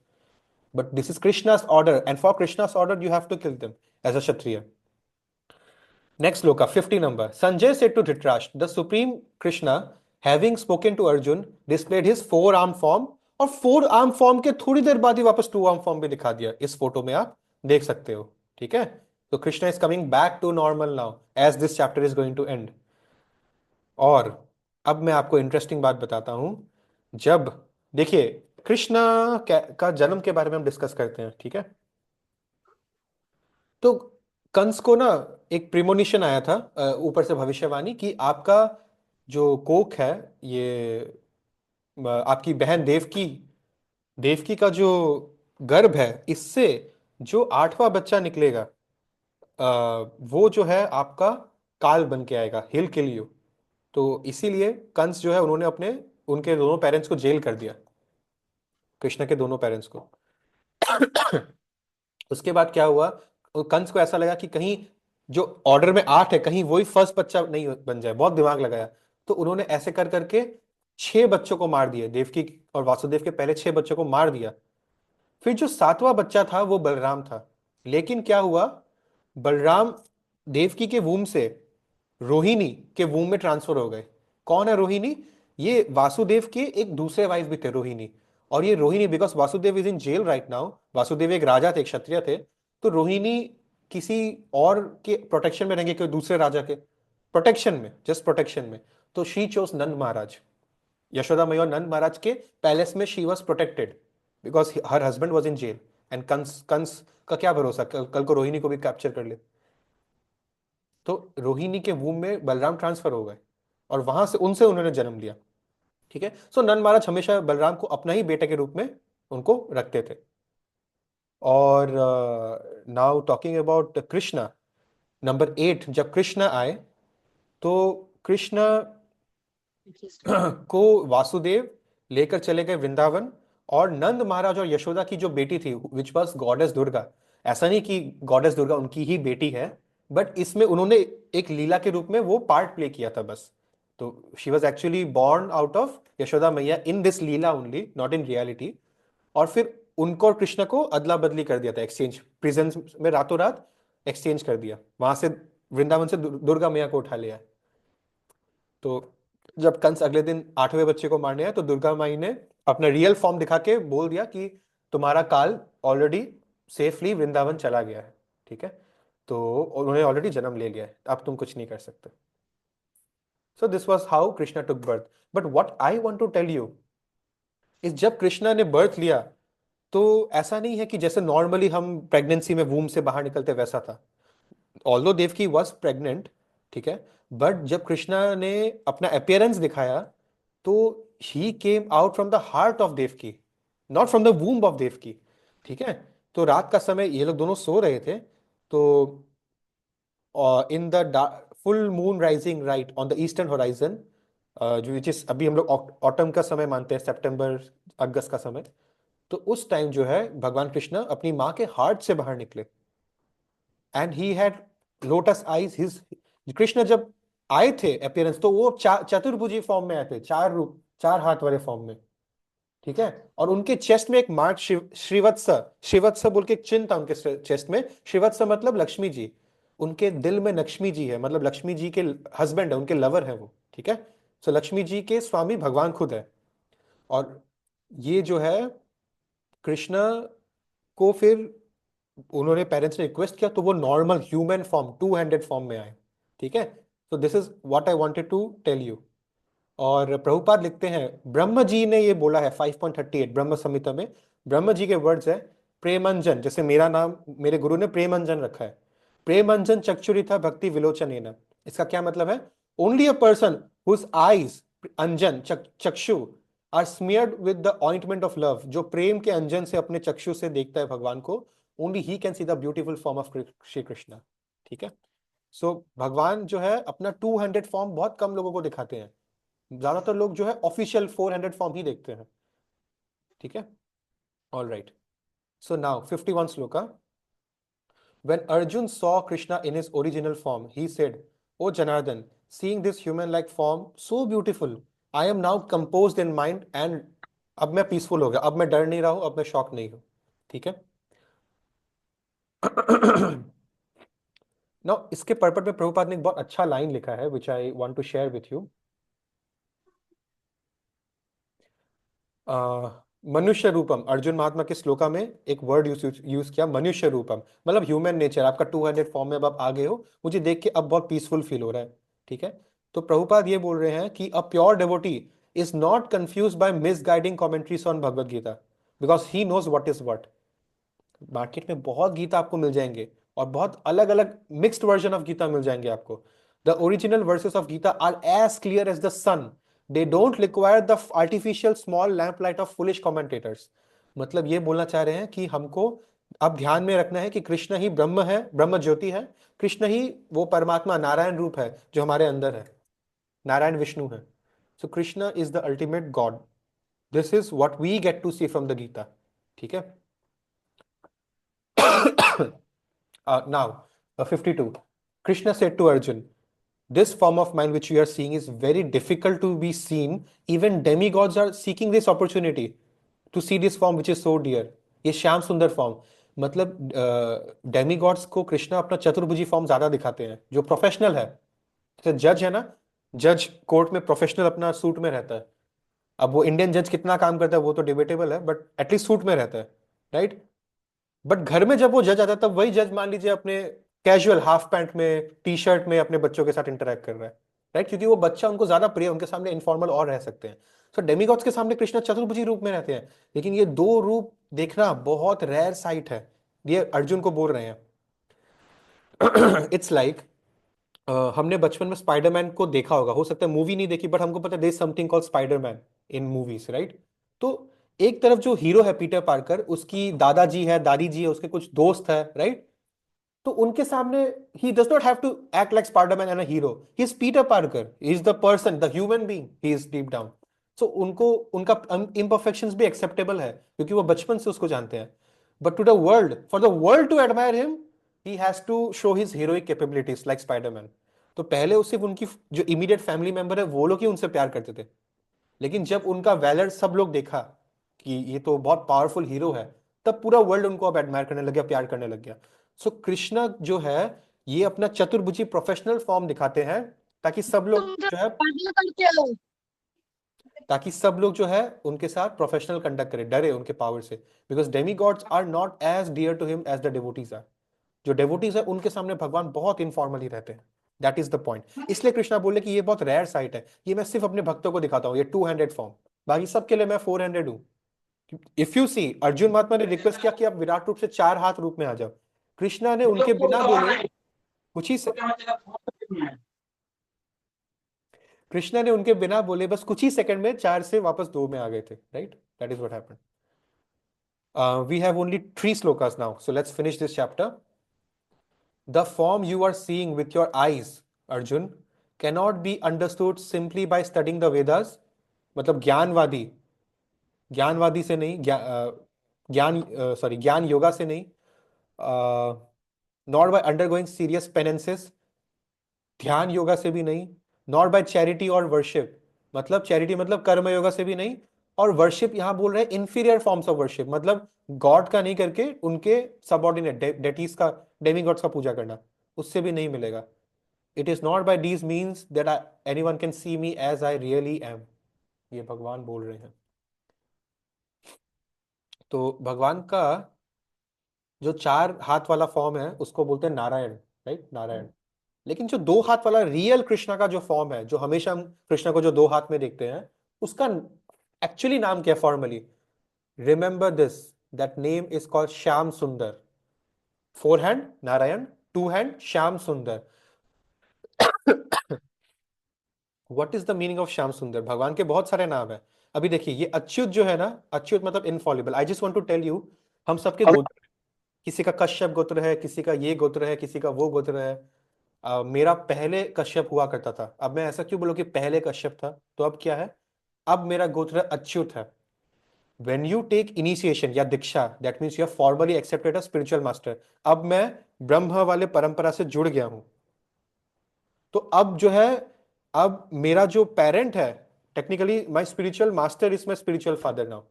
But this is Krishna's order, and for Krishna's order, you have to kill them as a Kshatriya. Next sloka, 50 number. Sanjay said to Dhritarashtra, the Supreme Krishna, having spoken to Arjun, displayed his 4-arm form, और 4-arm form के थोड़ी देर बाद ही वापस 2-arm form भी दिखा दिया, इस photo में आप देख सकते हो। ठीक है, तो Krishna is coming back to normal now as this chapter is going to end. और अब मैं आपको इंटरेस्टिंग बात बताता हूं, जब देखिए कृष्णा का जन्म के बारे में हम डिस्कस करते हैं, ठीक है? तो कंस को ना एक प्रिमोनिशन आया था ऊपर से भविष्यवाणी कि आपका जो कोख है, ये आपकी बहन देवकी, देवकी का जो गर्भ है, इससे जो 8वां बच्चा निकलेगा, वो जो है आपका काल बन के आएगा, हिल किल यू। तो इसीलिए कंस जो है, उन्होंने अपने उनके दोनों पेरेंट्स को जेल कर दिया, कृष्ण के दोनों पेरेंट्स को। उसके बाद क्या हुआ, कंस को ऐसा लगा कि कहीं जो ऑर्डर में 8 है कहीं वही फर्स्ट बच्चा नहीं बन जाए, बहुत दिमाग लगाया। तो उन्होंने ऐसे कर करके 6 बच्चों को मार दिया, देवकी और वासुदेव के पहले 6 बच्चों को मार दिया। फिर जो 7वां बच्चा था वो बलराम था। लेकिन क्या हुआ, बलराम देवकी के वूम से रोहिणी के वूम में ट्रांसफर हो गए। कौन है रोहिणी? ये वासुदेव के एक दूसरे वाइफ भी थे, रोहिणी। और ये Rohini, because Vasudev is in jail right now, Vasudev एक राजा थे, एक क्षत्रिय थे, तो रोहिणी किसी और के प्रोटेक्शन में रहेंगे, कोई दूसरे राजा के प्रोटेक्शन में, जस्ट प्रोटेक्शन में। तो शी चोज नंद महाराज, यशोदा मैया और नंद महाराज के पैलेस में she was protected because her husband was in jail. And Kans Kans का क्या भरोसा, कल को रोहिणी को भी कैप्चर कर ले। तो रोहिणी के वूम में बलराम ट्रांसफर हो गए और वहां से उनसे उन्होंने जन्म लिया। ठीक है, सो नंद महाराज हमेशा बलराम को अपना ही बेटे के रूप में उनको रखते थे। और now talking about Krishna, number 8, जब कृष्ण आए तो कृष्ण को वासुदेव लेकर चले गए वृंदावन। और नंद महाराज और यशोदा की जो बेटी थी विच वॉज गॉडेस दुर्गा, ऐसा नहीं कि गॉडेस दुर्गा उनकी ही बेटी है, बट इसमें उन्होंने एक लीला के रूप में वो पार्ट प्ले किया था बस। तो she was actually born out of Yashoda Maiya in this lila only, not in reality. और फिर उनको और कृष्ण को अदला बदली कर दिया था, एक्सचेंज, प्रिजन में रातों रात एक्सचेंज कर दिया, वहां से वृंदावन से दुर्गा मैया को उठा लिया। तो जब कंस अगले दिन 8वें बच्चे को मारने आया तो दुर्गा माई ने अपना रियल फॉर्म दिखा के बोल दिया कि तुम्हारा काल ऑलरेडी सेफली वृंदावन चला गया है। ठीक है, तो उन्होंने ऑलरेडी जन्म ले लिया है, अब तुम कुछ नहीं कर सकते। So this was how Krishna took birth. But what I want to tell you is, जब कृष्णा ने बर्थ लिया तो ऐसा नहीं है कि जैसे नॉर्मली हम प्रेगनेंसी में वूम से बाहर निकलते वैसा था। ऑल्दो देवकी वॉज प्रेग्नेंट, ठीक है, बट जब कृष्णा ने अपना अपियरेंस दिखाया तो he came out from the heart of Devaki, not from the womb of Devaki. ठीक है, तो रात का समय ये लोग दोनों सो रहे थे, तो in the full moon rising right on the eastern horizon, जो विच इज अभी हम लोग ऑटम का समय मानते हैं, सितंबर अगस्त का समय। तो उस टाइम जो है भगवान कृष्ण अपनी माँ के हार्ट से बाहर निकले and he had lotus eyes. His Krishna जब आए थे अपियरेंस तो वो चतुर्भुजी फॉर्म में आए थे, 4 रूप, 4 हाथ वाले फॉर्म में। ठीक है, और उनके चेस्ट में एक मार्क श्रीवत्स, श्रीवत्स बोल के एक चिन्ह था उनके चेस्ट में। श्रीवत्स मतलब लक्ष्मी जी, उनके दिल में लक्ष्मी जी है, मतलब लक्ष्मी जी के हस्बैंड है, उनके लवर है वो। ठीक है, सो लक्ष्मी जी के स्वामी भगवान खुद है। और ये जो है कृष्ण को फिर उन्होंने पेरेंट्स ने रिक्वेस्ट किया तो वो normal human form, 2 handed form में आए। ठीक है, तो this is what I wanted to tell you. और प्रभुपाद लिखते हैं, ब्रह्म जी ने ये बोला है 5.38 ब्रह्म संहिता में, ब्रह्म जी के वर्ड्स है, प्रेमंजन, जैसे मेरा नाम मेरे गुरु ने प्रेमंजन रखा है, प्रेमंजन चक्षुरिथा भक्ति विलोचन। इसका क्या मतलब है? Only a person whose eyes anjan chakshu are smeared with the ointment of love, जो प्रेम के अंजन से अपने चक्षु से देखता है भगवान को, only he can see the beautiful form of Shri Krishna. ठीक है, सो भगवान जो है अपना 2 हैंडेड फॉर्म बहुत कम लोगों को दिखाते हैं, ज्यादातर लोग जो है ऑफिशियल 4 हैंडेड फॉर्म ही देखते हैं। ठीक है, all right, so now 51 shloka. When Arjun saw Krishna in his original form, he said, "O Janardhan, seeing this human-like form so beautiful, I am now composed in mind and अब मैं peaceful हो गया, अब मैं डर नहीं रहा हूं, अब मैं शॉक नहीं हूं। ठीक है। नाउ इसके पर्पट में प्रभुपाद ने एक बहुत अच्छा लाइन लिखा है which I want to share with you. मनुष्य रूपम, अर्जुन महात्मा के श्लोका में एक वर्ड यूज किया, मनुष्य रूपम, मतलब ह्यूमन नेचर, आपका 2 हैंडेड फॉर्म में अब आ गए हो, मुझे देख के अब बहुत पीसफुल फील हो रहा है। ठीक है, तो प्रभुपाद ये बोल रहे हैं कि a pure devotee is not confuse by misguiding commentaries on Bhagavad Gita, because he knows what is what. Market में बहुत गीता आपको मिल जाएंगे और बहुत अलग अलग मिक्स्ड वर्जन ऑफ गीता मिल जाएंगे आपको। The original verses of Gita are as clear as the sun, they don't require the artificial small lamp light of foolish commentators. मतलब ये बोलना चाह रहे हैं कि हमको अब ध्यान में रखना है कि कृष्ण ही ब्रह्म है, ब्रह्म ज्योति है, कृष्ण ही वो परमात्मा नारायण रूप है जो हमारे अंदर है, नारायण विष्णु है। So Krishna is the ultimate God, this is what we get to see from the Gita. ठीक है, Now, 52. Krishna said to Arjun, this form of mine which you are seeing is very difficult to be seen. Even demigods are seeking this opportunity to see this form which is so dear. ये श्याम सुंदर form, मतलब demigods को कृष्णा अपना चतुर्भुजी form ज्यादा दिखाते हैं, जो professional है। जैसे जज है ना, जज कोर्ट में प्रोफेशनल अपना सूट में रहता है। अब वो इंडियन जज कितना काम करता है वो तो डिबेटेबल है, बट एटलीस्ट सूट में रहता है, राइट। बट घर में जब वो जज आता है तब वही जज मान लीजिए अपने कैजुअल हाफ पैंट में, टी शर्ट में अपने बच्चों के साथ इंटरेक्ट कर रहा है, राइट, क्योंकि वो बच्चा उनको ज्यादा प्रिय है, उनके सामने इनफॉर्मल और रह सकते हैं। सो डेमिगॉड्स के सामने कृष्णा चतुर्भुजी रूप में रहते हैं, लेकिन ये दो रूप देखना बहुत रेयर साइट है। ये अर्जुन को बोल रहे हैं। इट्स लाइक हमने बचपन में स्पाइडरमैन को देखा होगा, हो सकता है मूवी नहीं देखी, बट हमको पता है there is something called Spiderman in movies, right. तो एक तरफ जो हीरो है पीटर पार्कर, उसकी दादाजी है, दादी जी है, उसके कुछ दोस्त है, राइट। तो उनके सामने ही does not have to act like Spiderman and a hero, he is Peter Parker, he is the person, the human being, he is deep down. So उनको उनका इम्परफेक्शंस भी एक्सेप्टेबल है क्योंकि वो बचपन से उसको जानते हैं। But to the world, for the world to admire him, he has to show his heroic capabilities like Spiderman. तो पहले उससे उनकी जो इमीडिएट फैमिली मेंबर है वो लोग ही उनसे प्यार करते थे, लेकिन जब उनका वैलर सब लोग देखा कि ये तो बहुत पावरफुल हीरो है, तब पूरा वर्ल्ड उनको अब एडमायर करने लग गया, प्यार करने लग गया। सो कृष्णा जो है ये अपना चतुर्भुजी प्रोफेशनल फॉर्म दिखाते हैं ताकि सब लोग जो है, ताकि सब लोग जो है उनके साथ प्रोफेशनल कंडक्ट करे, डरे उनके पावर से, because demigods are not as dear to him as the devotees are. जो डेवोटीज है उनके सामने भगवान बहुत इनफॉर्मली रहते हैं, दैट इज द पॉइंट। इसलिए कृष्णा बोले कि ये बहुत रेयर साइट है, ये मैं सिर्फ अपने भक्तों को दिखाता हूँ, ये 200 फॉर्म, बाकी सबके लिए मैं 400 हूँ। इफ यू सी, अर्जुन महात्मा ने रिक्वेस्ट किया कि आप विराट रूप से 4 हाथ रूप में आ जाओ, कृष्णा ने उनके बिना बोले कुछ ही कृष्णा ने उनके बिना बोले बस कुछ ही सेकंड में 4 से वापस 2 में आ गए थे, right. That is what happened. We have only 3 shlokas now, so let's finish this chapter. The form you are seeing with your eyes, Arjun, cannot be understood simply by studying the Vedas. मतलब ज्ञानवादी, ज्ञानवादी से नहीं, ज्ञान योगा से नहीं, not bye undergoing serious पेनेंसेस, ध्यान योगा से भी नहीं, नॉट बाय चैरिटी और वर्शिप, मतलब चैरिटी मतलब कर्म योगा से भी नहीं, और वर्शिप यहां बोल रहे हैं इंफीरियर फॉर्म्स ऑफ वर्शिप, मतलब गॉड का नहीं करके उनके सबऑर्डिनेट डेटीज का, डेमीगॉड्स का पूजा करना, उससे भी नहीं मिलेगा। It is not by these means that anyone can see me as I really am, ये भगवान बोल रहे हैं। तो भगवान का जो 4 हाथ वाला फॉर्म है उसको बोलते हैं नारायण, राइट, नारायण। लेकिन जो 2 हाथ वाला रियल कृष्णा का जो फॉर्म है, जो हमेशा हम कृष्णा को जो 2 हाथ में देखते हैं, उसका एक्चुअली नाम क्या है formally? Remember this, that name is called Shyam सुंदर। 4 हैंड नारायण, 2 हैंड श्याम सुंदर। What is the meaning of Shyam सुंदर? भगवान के बहुत सारे नाम है। अभी देखिए ये अच्युत जो है ना, अच्युत मतलब infallible. I just want to tell you, हम सबके गोत्र, किसी का कश्यप गोत्र है, किसी का ये गोत्र है, किसी का वो गोत्र है। मेरा पहले कश्यप हुआ करता था, अब मैं ऐसा क्यों बोलूं कि पहले कश्यप था, तो अब क्या है, अब मेरा गोत्र अच्युत है। When you take initiation या दीक्षा, that means you have formally accepted a spiritual master। अब मैं ब्रह्म वाले परंपरा से जुड़ गया हूं, तो अब जो है, अब मेरा जो पेरेंट है, technically my spiritual master is my spiritual father now.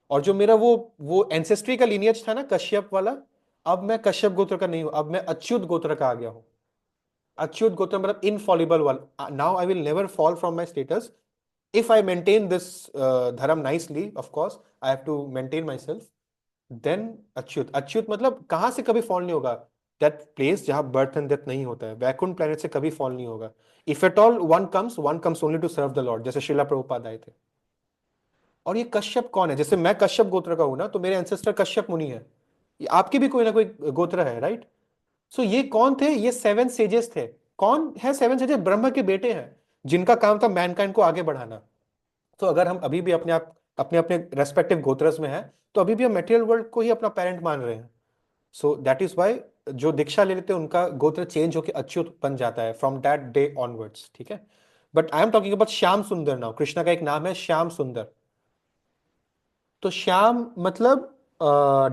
और जो मेरा वो एंसेस्ट्री का लिनियज था ना कश्यप वाला, अब मैं कश्यप गोत्र का नहीं हूं, अब मैं अच्युत गोत्र का आ गया हूं। अच्युत गोत्र मतलब Infallible one. Now I will never fall from my status if I maintain this dharam nicely, of course I have to maintain myself, then Achyut, Achyut मतलब कहां से कभी फॉल नहीं होगा, दैट प्लेस जहां बर्थ एंड डेथ नहीं होता है, वैकुंठ प्लेनेट से कभी फॉल नहीं होगा। If at all one comes only to serve the lord, जैसे शिला प्रभुपाद आए थे। और ये कश्यप कौन है? जैसे मैं कश्यप गोत्र का हूं ना, तो मेरे एंसेस्टर कश्यप मुनि है, ये आपके भी कोई ना कोई गोत्र है, राइट। सो ये कौन थे? ये 7 सेजेस थे। कौन है 7 सेजेस? ब्रह्मा के बेटे हैं, जिनका काम था मैनकाइंड को आगे बढ़ाना। तो अगर हम अभी भी अपने अपने रेस्पेक्टिव गोत्रस में हैं, तो अभी भी हम मटेरियल वर्ल्ड को ही अपना पेरेंट मान रहे हैं। सो दैट इज वाई जो दीक्षा ले लेते हैं उनका गोत्र चेंज होकर अच्युत बन जाता है फ्रॉम दैट डे ऑनवर्ड्स, ठीक है। But I am talking about Shyam सुंदर नाउ। कृष्णा का एक नाम है श्याम सुंदर। तो श्याम मतलब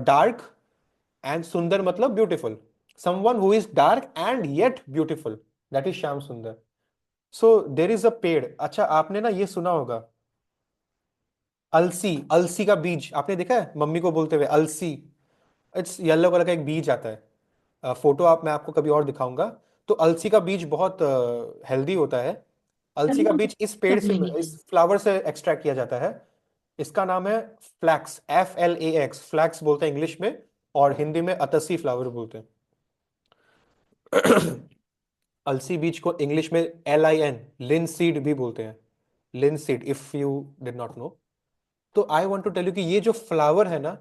डार्क, एंड सुंदर मतलब beautiful. someone who is dark and yet beautiful, that is Shyam सुंदर. So there is a पेड़. अच्छा, आपने ना ये सुना होगा, अलसी. अलसी का बीज आपने देखा है मम्मी को बोलते हुए अलसी. इट्स येलो कलर का एक बीज आता है. फोटो मैं आपको कभी और दिखाऊंगा. तो अलसी का बीज बहुत हेल्दी होता है. अलसी का बीज इस पेड़ से, इस फ्लावर से एक्सट्रैक्ट किया जाता है. इसका नाम है फ्लैक्स, FLAX. फ्लैक्स बोलते हैं इंग्लिश में, और हिंदी में अतसी फ्लावर बोलते हैं. अलसी बीज को इंग्लिश में LIN, लिनसीड भी बोलते हैं. Linseed, if you did not know. तो I want to tell you कि ये जो फ्लावर है ना,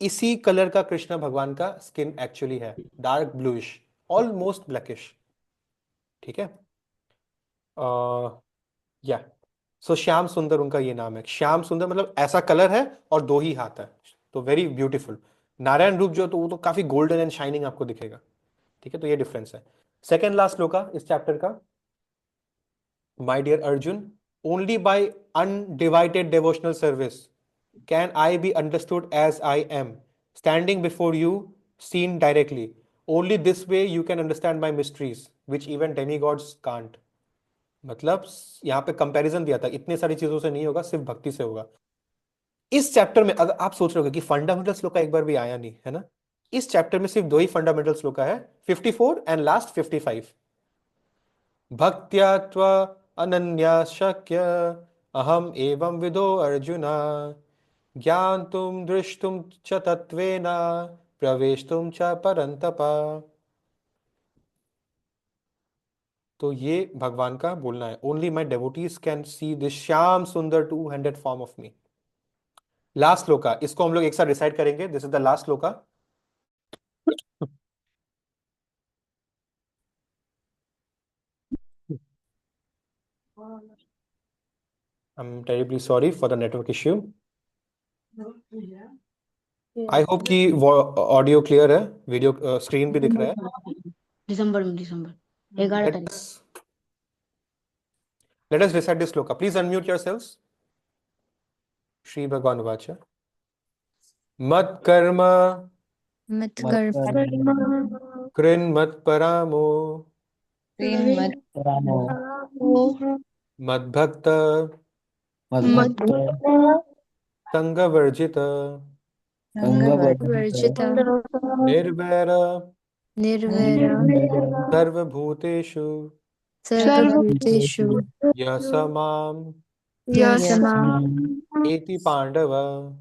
इसी कलर का कृष्ण भगवान का स्किन एक्चुअली है, डार्क ब्लूइश, ऑलमोस्ट ब्लैकिश. ठीक है. या सो श्याम सुंदर उनका ये नाम है. श्याम सुंदर मतलब ऐसा कलर है और दो ही हाथ है, तो वेरी ब्यूटीफुल. नारायण रूप जो है तो वो तो काफी गोल्डन एंड शाइनिंग आपको दिखेगा. ठीक है, तो ये डिफरेंस है. सेकेंड लास्ट श्लोका इस चैप्टर का. My dear Arjun, only by undivided devotional service can I be understood as I am, standing before you, seen directly. Only this way you can understand my mysteries, which even demigods can't. मतलब यहाँ पे comparison दिया था, इतने सारी चीजों से नहीं होगा, सिर्फ भक्ति से होगा. इस चैप्टर में अगर आप सोच रहे हो कि फंडामेंटल श्लोक का एक बार भी आया नहीं है ना, इस चैप्टर में सिर्फ दो ही फंडामेंटल श्लोक है, 54 एंड लास्ट 55. भक्त्या त्वा अनन्या शक्य अहम एवं विदो अर्जुना ज्ञातुम दृष्टुम च तत्वेन प्रवेष्टुम च परंतप. तो ये भगवान का बोलना है. Only my devotees can see this Shyam Sundar two handed form of me. Last shloka, इसको हम लोग एक साथ रिसाइट करेंगे. This is the last shloka. I am terribly sorry for the network issue. I hope कि ऑडियो क्लियर है, वीडियो स्क्रीन भी दिख रहा है. दिसंबर 11 Let तारीख. us let us recite this sloka. Please unmute yourselves. Shri Bhagwan Vacha. Mat karma krin mat paramo mad bhakta sanga varjita nirvaira sarva bhuteshu yasamam eti pandava.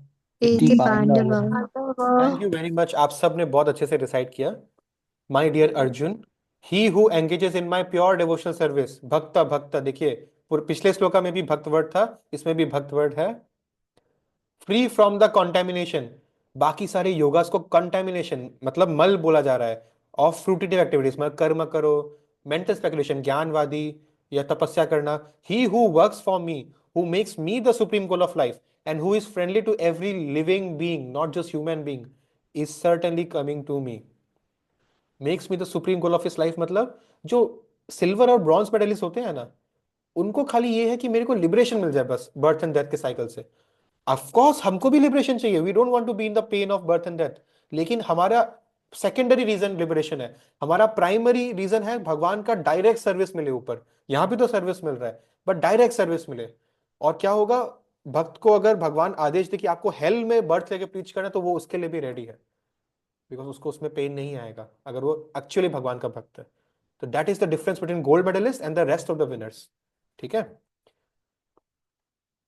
Thank you very much. आप सब ने बहुत अच्छे से recite किया. My dear Arjun, he who engages in my pure devotional service. भक्त भक्त, देखिए पिछले श्लोका में भी भक्त वर्ड था, इसमें भी भक्त वर्ड है. Free from the contamination. बाकी सारे योगास को कंटेमिनेशन मतलब मल बोला जा रहा है. ऑफ फ्रूटिटिव एक्टिविटीज मतलब कर्म करो, मेंटल स्पेकुलेशन ज्ञानवादी या तपस्या करना. He who works for me, who makes me the supreme goal of life, and who is friendly to every living being, not just human being, is certainly coming to me. Makes me the supreme goal of his life. मतलब जो silver और bronze medallist होते हैं ना, उनको खाली ये है कि मेरे को लिबरेशन मिल जाए बस बर्थ एंड डेथ के साइकिल से. ऑफ कोर्स हमको भी लिबरेशन चाहिए, we don't want to be in the pain of birth and death. लेकिन हमारा सेकेंडरी रीजन लिबरेशन है, हमारा प्राइमरी रीजन है भगवान का डायरेक्ट सर्विस मिले ऊपर. यहां भी तो सर्विस मिल रहा है, बट डायरेक्ट सर्विस मिले. और क्या होगा, भक्त को अगर भगवान आदेश दे कि आपको हेल में बर्थ लेके प्रीच करना है, तो वो उसके लिए भी रेडी है, बिकॉज उसको उसमें पेन नहीं आएगा अगर वो एक्चुअली भगवान का भक्त है. तो that is the difference between gold medalist and the rest of the winners. ठीक है.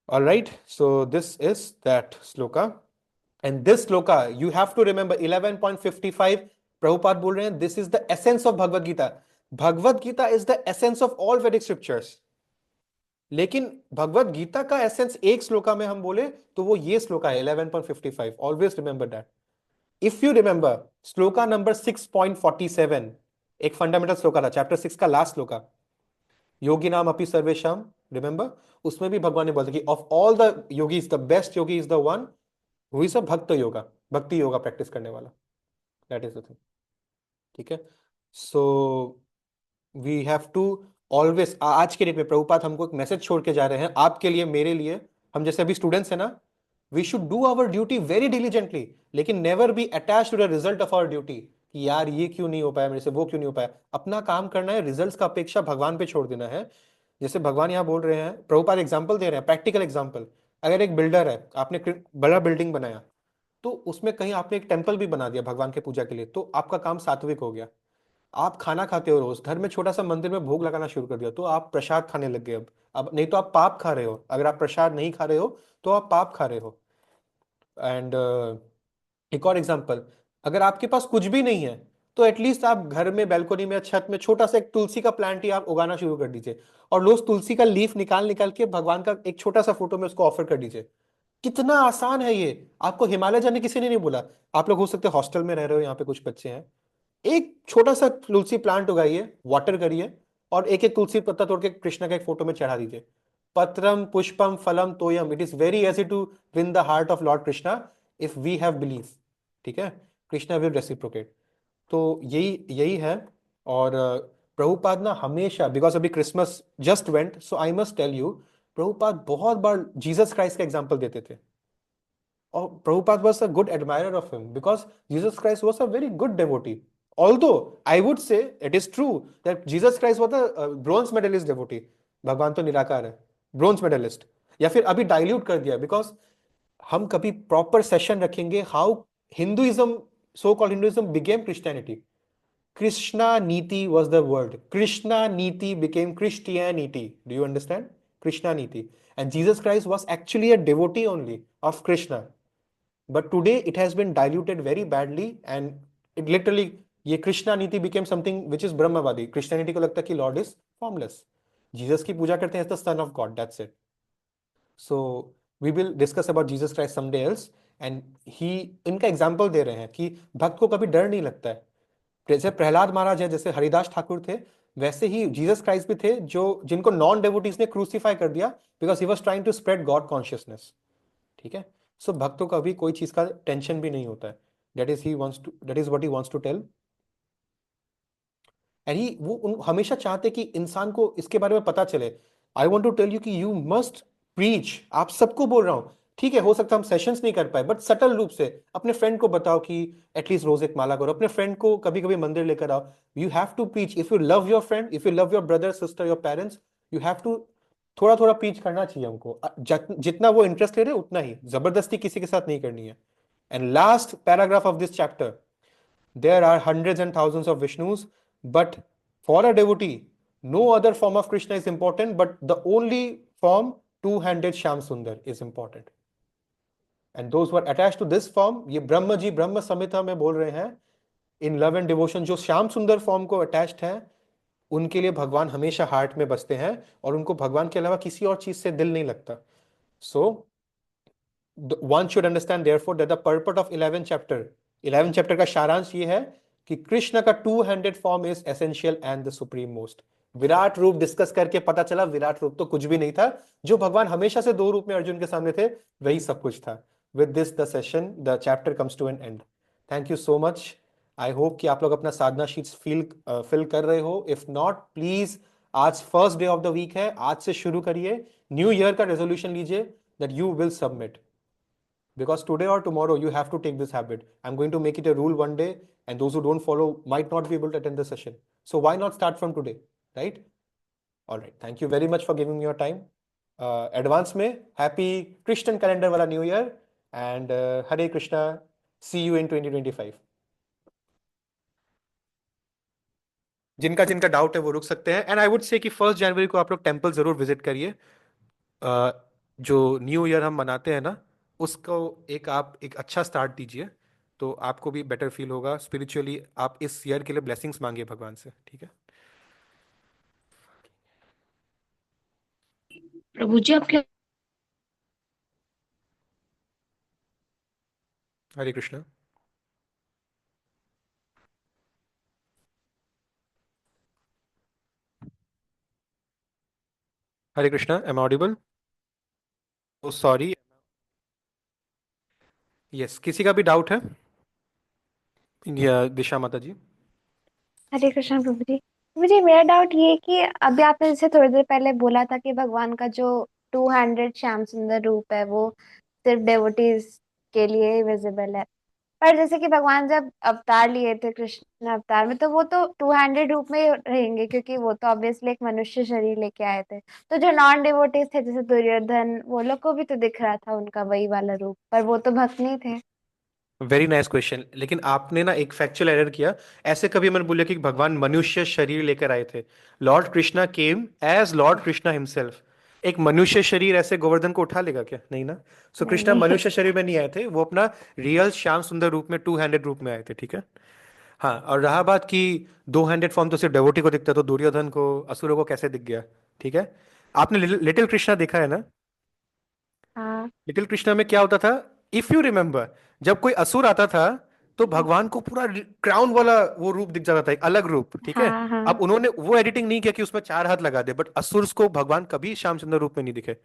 All right, so this is that sloka, and this sloka you have to remember 11.55. Prabhupada बोल रहे हैं this is the essence of Bhagavad Gita. Bhagavad Gita is the essence of all Vedic scriptures. लेकिन भगवत गीता का essence एक श्लोका में हम बोले तो वो ये श्लोका है 11.55. Always remember that. If you remember shloka number 6.47 एक फंडामेंटल श्लोका था, चैप्टर 6 का लास्ट श्लोका, योगी नाम अपि सर्वेशम. रिमेंबर, उसमें भी भगवान ने बोला कि of all the yogis the best yogi is the one who is a bhakta yoga, bhakti yoga practice करने वाला. That is the thing. ठीक है. So we have to always, आज के डेट में प्रभुपाद हमको एक मैसेज छोड़ के जा रहे हैं आपके लिए, मेरे लिए. हम जैसे अभी स्टूडेंट्स हैं ना, we should do our duty very diligently, लेकिन never be attach to the result of our duty. कि यार ये क्यों नहीं हो पाया मेरे से, वो क्यों नहीं हो पाया। अपना काम करना है, रिजल्ट्स का अपेक्षा भगवान पे छोड़ देना है। जैसे भगवान यहाँ बोल रहे हैं, प्रभुपाद एग्जाम्पल दे रहे हैं, प्रैक्टिकल एग्जाम्पल। अगर एक बिल्डर है, आपने बड़ा बिल्डिंग बनाया, तो उसमें कहीं आपने एक टेम्पल भी बना दिया भगवान के पूजा के लिए, तो आपका काम सात्विक हो गया। आप खाना खाते हो रोज, घर में छोटा सा मंदिर में भोग लगाना शुरू कर दिया, तो आप प्रसाद खाने लग गए। अब नहीं तो आप पाप खा रहे हो। अगर आप प्रसाद नहीं खा रहे हो तो आप पाप खा रहे हो। एंड एक और एग्जांपल, अगर आपके पास कुछ भी नहीं है, तो एटलीस्ट आप घर में बैल्कनी में छत में छोटा सा एक तुलसी का प्लांट ही आप उगाना शुरू कर दीजिए। और रोज तुलसी का लीफ निकाल निकाल के भगवान का एक छोटा सा फोटो में उसको ऑफर कर दीजिए। कितना आसान है ये। आपको हिमालय जाने किसी ने नहीं बोला। आप लोग हो सकते हॉस्टल में रह रहे हो, यहाँ पे कुछ बच्चे हैं, एक छोटा सा तुलसी प्लांट उगाइए, वाटर करिए, और एक एक तुलसी पत्ता तोड़ के कृष्णा के एक फोटो में चढ़ा दीजिए। पत्रम पुष्पम फलम तोयम, it is very easy to win the heart of Lord Krishna if we have believe. ठीक है, कृष्णा विल रेसिप्रोकेट। तो यही यही है। और प्रभुपाद ना हमेशा, बिकॉज अभी Christmas just went, so I must tell you, Prabhupada बहुत बार जीसस क्राइस्ट का एग्जाम्पल देते थे। और Prabhupada was a good admirer of him because Jesus Christ was a very good devotee. Although I would say it is true that Jesus Christ was a bronze medalist devotee. भगवान तो निराकार है, bronze medallist. या फिर अभी dilute कर दिया, because हम कभी प्रॉपर सेशन रखेंगे how Hinduism, so called Hinduism became Christianity. Krishna Niti was the word. Krishna Niti became Christianity. Do you understand? Krishna Niti. And Jesus Christ was actually a devotee only of Krishna. But today it has been diluted very badly, and it literally, ये कृष्णा नीति became something which is brahmavadi. Christianity को लगता है कि Lord is formless, Jesus की पूजा करते हैं as the son of God, that's it. So we will discuss about Jesus Christ someday else. And he, इनका एग्जाम्पल दे रहे हैं कि भक्त को कभी डर नहीं लगता है। जैसे प्रहलाद महाराज है, जैसे हरिदास ठाकुर थे, वैसे ही जीसस क्राइस्ट भी थे, जो जिनको नॉन डेवोटीज ने क्रूसीफाई कर दिया because he was trying to spread God consciousness. ठीक है, सो भक्तों का भी कोई चीज का टेंशन भी नहीं होता है। That is what he wants to tell. And he हमेशा चाहते कि इंसान को इसके बारे में पता चले। I want to tell you कि यू मस्ट प्रीच। आप सबको बोल रहा हूं, ठीक है, हो सकता है हम सेशंस नहीं कर पाए, बट सटल रूप से अपने फ्रेंड को बताओ कि एटलीस्ट रोज एक माला करो, अपने फ्रेंड को कभी कभी मंदिर लेकर आओ। You have to preach. If you love your friend, if you love your brother sister your parents, you have to थोड़ा थोड़ा प्रीच करना चाहिए हमको। जितना वो इंटरेस्ट ले रहे उतना ही, जबरदस्ती किसी के साथ नहीं करनी है। And last paragraph of this chapter, there are hundreds and thousands of Vishnus, but for a devotee, no other form of Krishna is important, but the only form, two-handed Shyam Sundar, is important. And those who are attached to this form, ये ब्रह्म जी ब्रह्म संहिता में बोल रहे हैं, in love and devotion जो श्याम सुंदर form को attached है, उनके लिए भगवान हमेशा हार्ट में बसते हैं, और उनको भगवान के अलावा किसी और चीज से दिल नहीं लगता। सो one should understand therefore that the purport of 11th chapter का सारांश ये है कि कृष्ण का two handed form is essential and the supreme most. विराट रूप डिस्कस करके पता चला विराट रूप तो कुछ भी नहीं था। जो भगवान हमेशा से दो रूप में अर्जुन के सामने थे, वही सब कुछ था। With this the session, the chapter comes to an end. Thank you so much. I hope कि आप लोग अपना साधना शीट्स फिल कर रहे हो। इफ नॉट, प्लीज, आज first day of the week है, आज से शुरू करिए। न्यू ईयर का रेजोल्यूशन लीजिए that you will submit, because today or tomorrow you have to take this habit. I'm going to make it a rule one day, and those who don't follow might not be able to attend the session. So why not start from today, right? All right, thank you very much for giving me your time. Advance में happy Christian calendar वाला new year, and Hare Krishna, see you in 2025. जिनका जिनका doubt है वो रुक सकते हैं। And I would say कि 1 जनवरी को आप लोग टेम्पल जरूर विजिट करिए। जो न्यू ईयर हम मनाते हैं ना, उसको आप एक अच्छा स्टार्ट दीजिए, तो आपको भी बेटर फील होगा स्पिरिचुअली। आप इस ईयर के लिए ब्लेसिंग्स मांगिए भगवान से, ठीक है। प्रभु जी आपके Hare Krishna. Hare Krishna, am audible? Oh sorry. Yes, किसी का भी डाउट है या दिशा माता जी? हरे कृष्ण प्रभु जी। मुझे मेरा डाउट ये है कि अभी आपने जैसे थोड़ी देर पहले बोला था कि भगवान का जो टू हैंडेड श्याम सुंदर रूप है वो सिर्फ डेवोटीज के लिए विजिबल है, पर जैसे कि भगवान जब अवतार लिए थे कृष्ण अवतार में, तो वो तो टू हैंडेड रूप में ही रहेंगे, क्योंकि वो तो ऑब्वियसली एक मनुष्य शरीर लेके आए थे। तो जो नॉन डिवोटीज थे जैसे दुर्योधन, वो लोग को भी तो दिख रहा था उनका वही वाला रूप, पर वो तो भक्त नहीं थे। वेरी नाइस क्वेश्चन, लेकिन आपने ना एक फैक्चुअल एरर किया। ऐसे कभी मैंने बोला कि भगवान मनुष्य शरीर लेकर आए थे। Lord Krishna came as lord Krishna himself. एक मनुष्य शरीर ऐसे गोवर्धन को उठा लेगा क्या? नहीं ना। सो नहीं कृष्णा नहीं। मनुष्य शरीर में नहीं आए थे, वो अपना रियल श्याम सुंदर रूप में, टू हैंडेड रूप में आए थे, ठीक है। हाँ, और रहा बात कि दो हैंडेड फॉर्म तो सिर्फ डेवोटी को दिखता है, तो दुर्योधन को, असुरों को कैसे दिख गया? ठीक है। आपने लिटिल कृष्णा देखा है ना? हाँ लिटिल कृष्णा में क्या होता था? इफ यू रिमेम्बर, जब कोई असुर आता था तो भगवान को पूरा क्राउन वाला वो रूप दिख जाता था, एक अलग रूप, ठीक है। हाँ हाँ। अब उन्होंने वो एडिटिंग नहीं किया कि उसमें चार हाथ लगा दे, बट असुर को भगवान कभी श्यामचंद्र रूप में नहीं दिखे।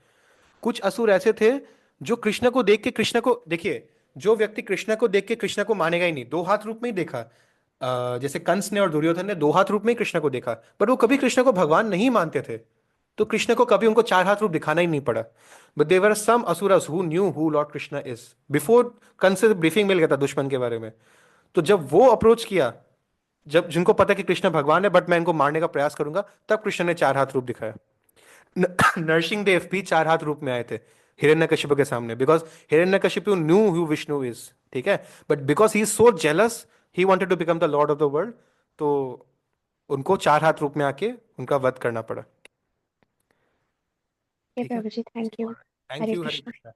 कुछ असुर ऐसे थे जो कृष्ण को देख के, कृष्ण को देखिए, जो व्यक्ति कृष्ण को देख के कृष्ण को मानेगा ही नहीं, दो हाथ रूप में ही देखा। जैसे कंस ने और दुर्योधन ने दो हाथ रूप में ही कृष्ण को देखा, बट वो कभी कृष्ण को भगवान नहीं मानते थे। तो कृष्ण को कभी उनको चार हाथ रूप दिखाना ही नहीं पड़ा। But there were some asuras who knew who Lord Krishna is before. Kansa से ब्रीफिंग मिल गया था दुश्मन के बारे में। तो जब वो अप्रोच किया, जब जिनको पता कि कृष्ण भगवान है बट मैं इनको मारने का प्रयास करूंगा, तब कृष्ण ने चार हाथ रूप दिखाया। नरसिंह देव भी चार हाथ रूप में आए थे हिरण्यकशिपु के सामने, because Hiranyakashipu knew who Vishnu is, ठीक है। But because he is so jealous, he wanted to become the lord of the world, तो उनको चार हाथ रूप में आके उनका वध करना पड़ा। ये ठीक है। Prabhu ji, thank you. Thank Hare you, Hare Krishna. Krishna.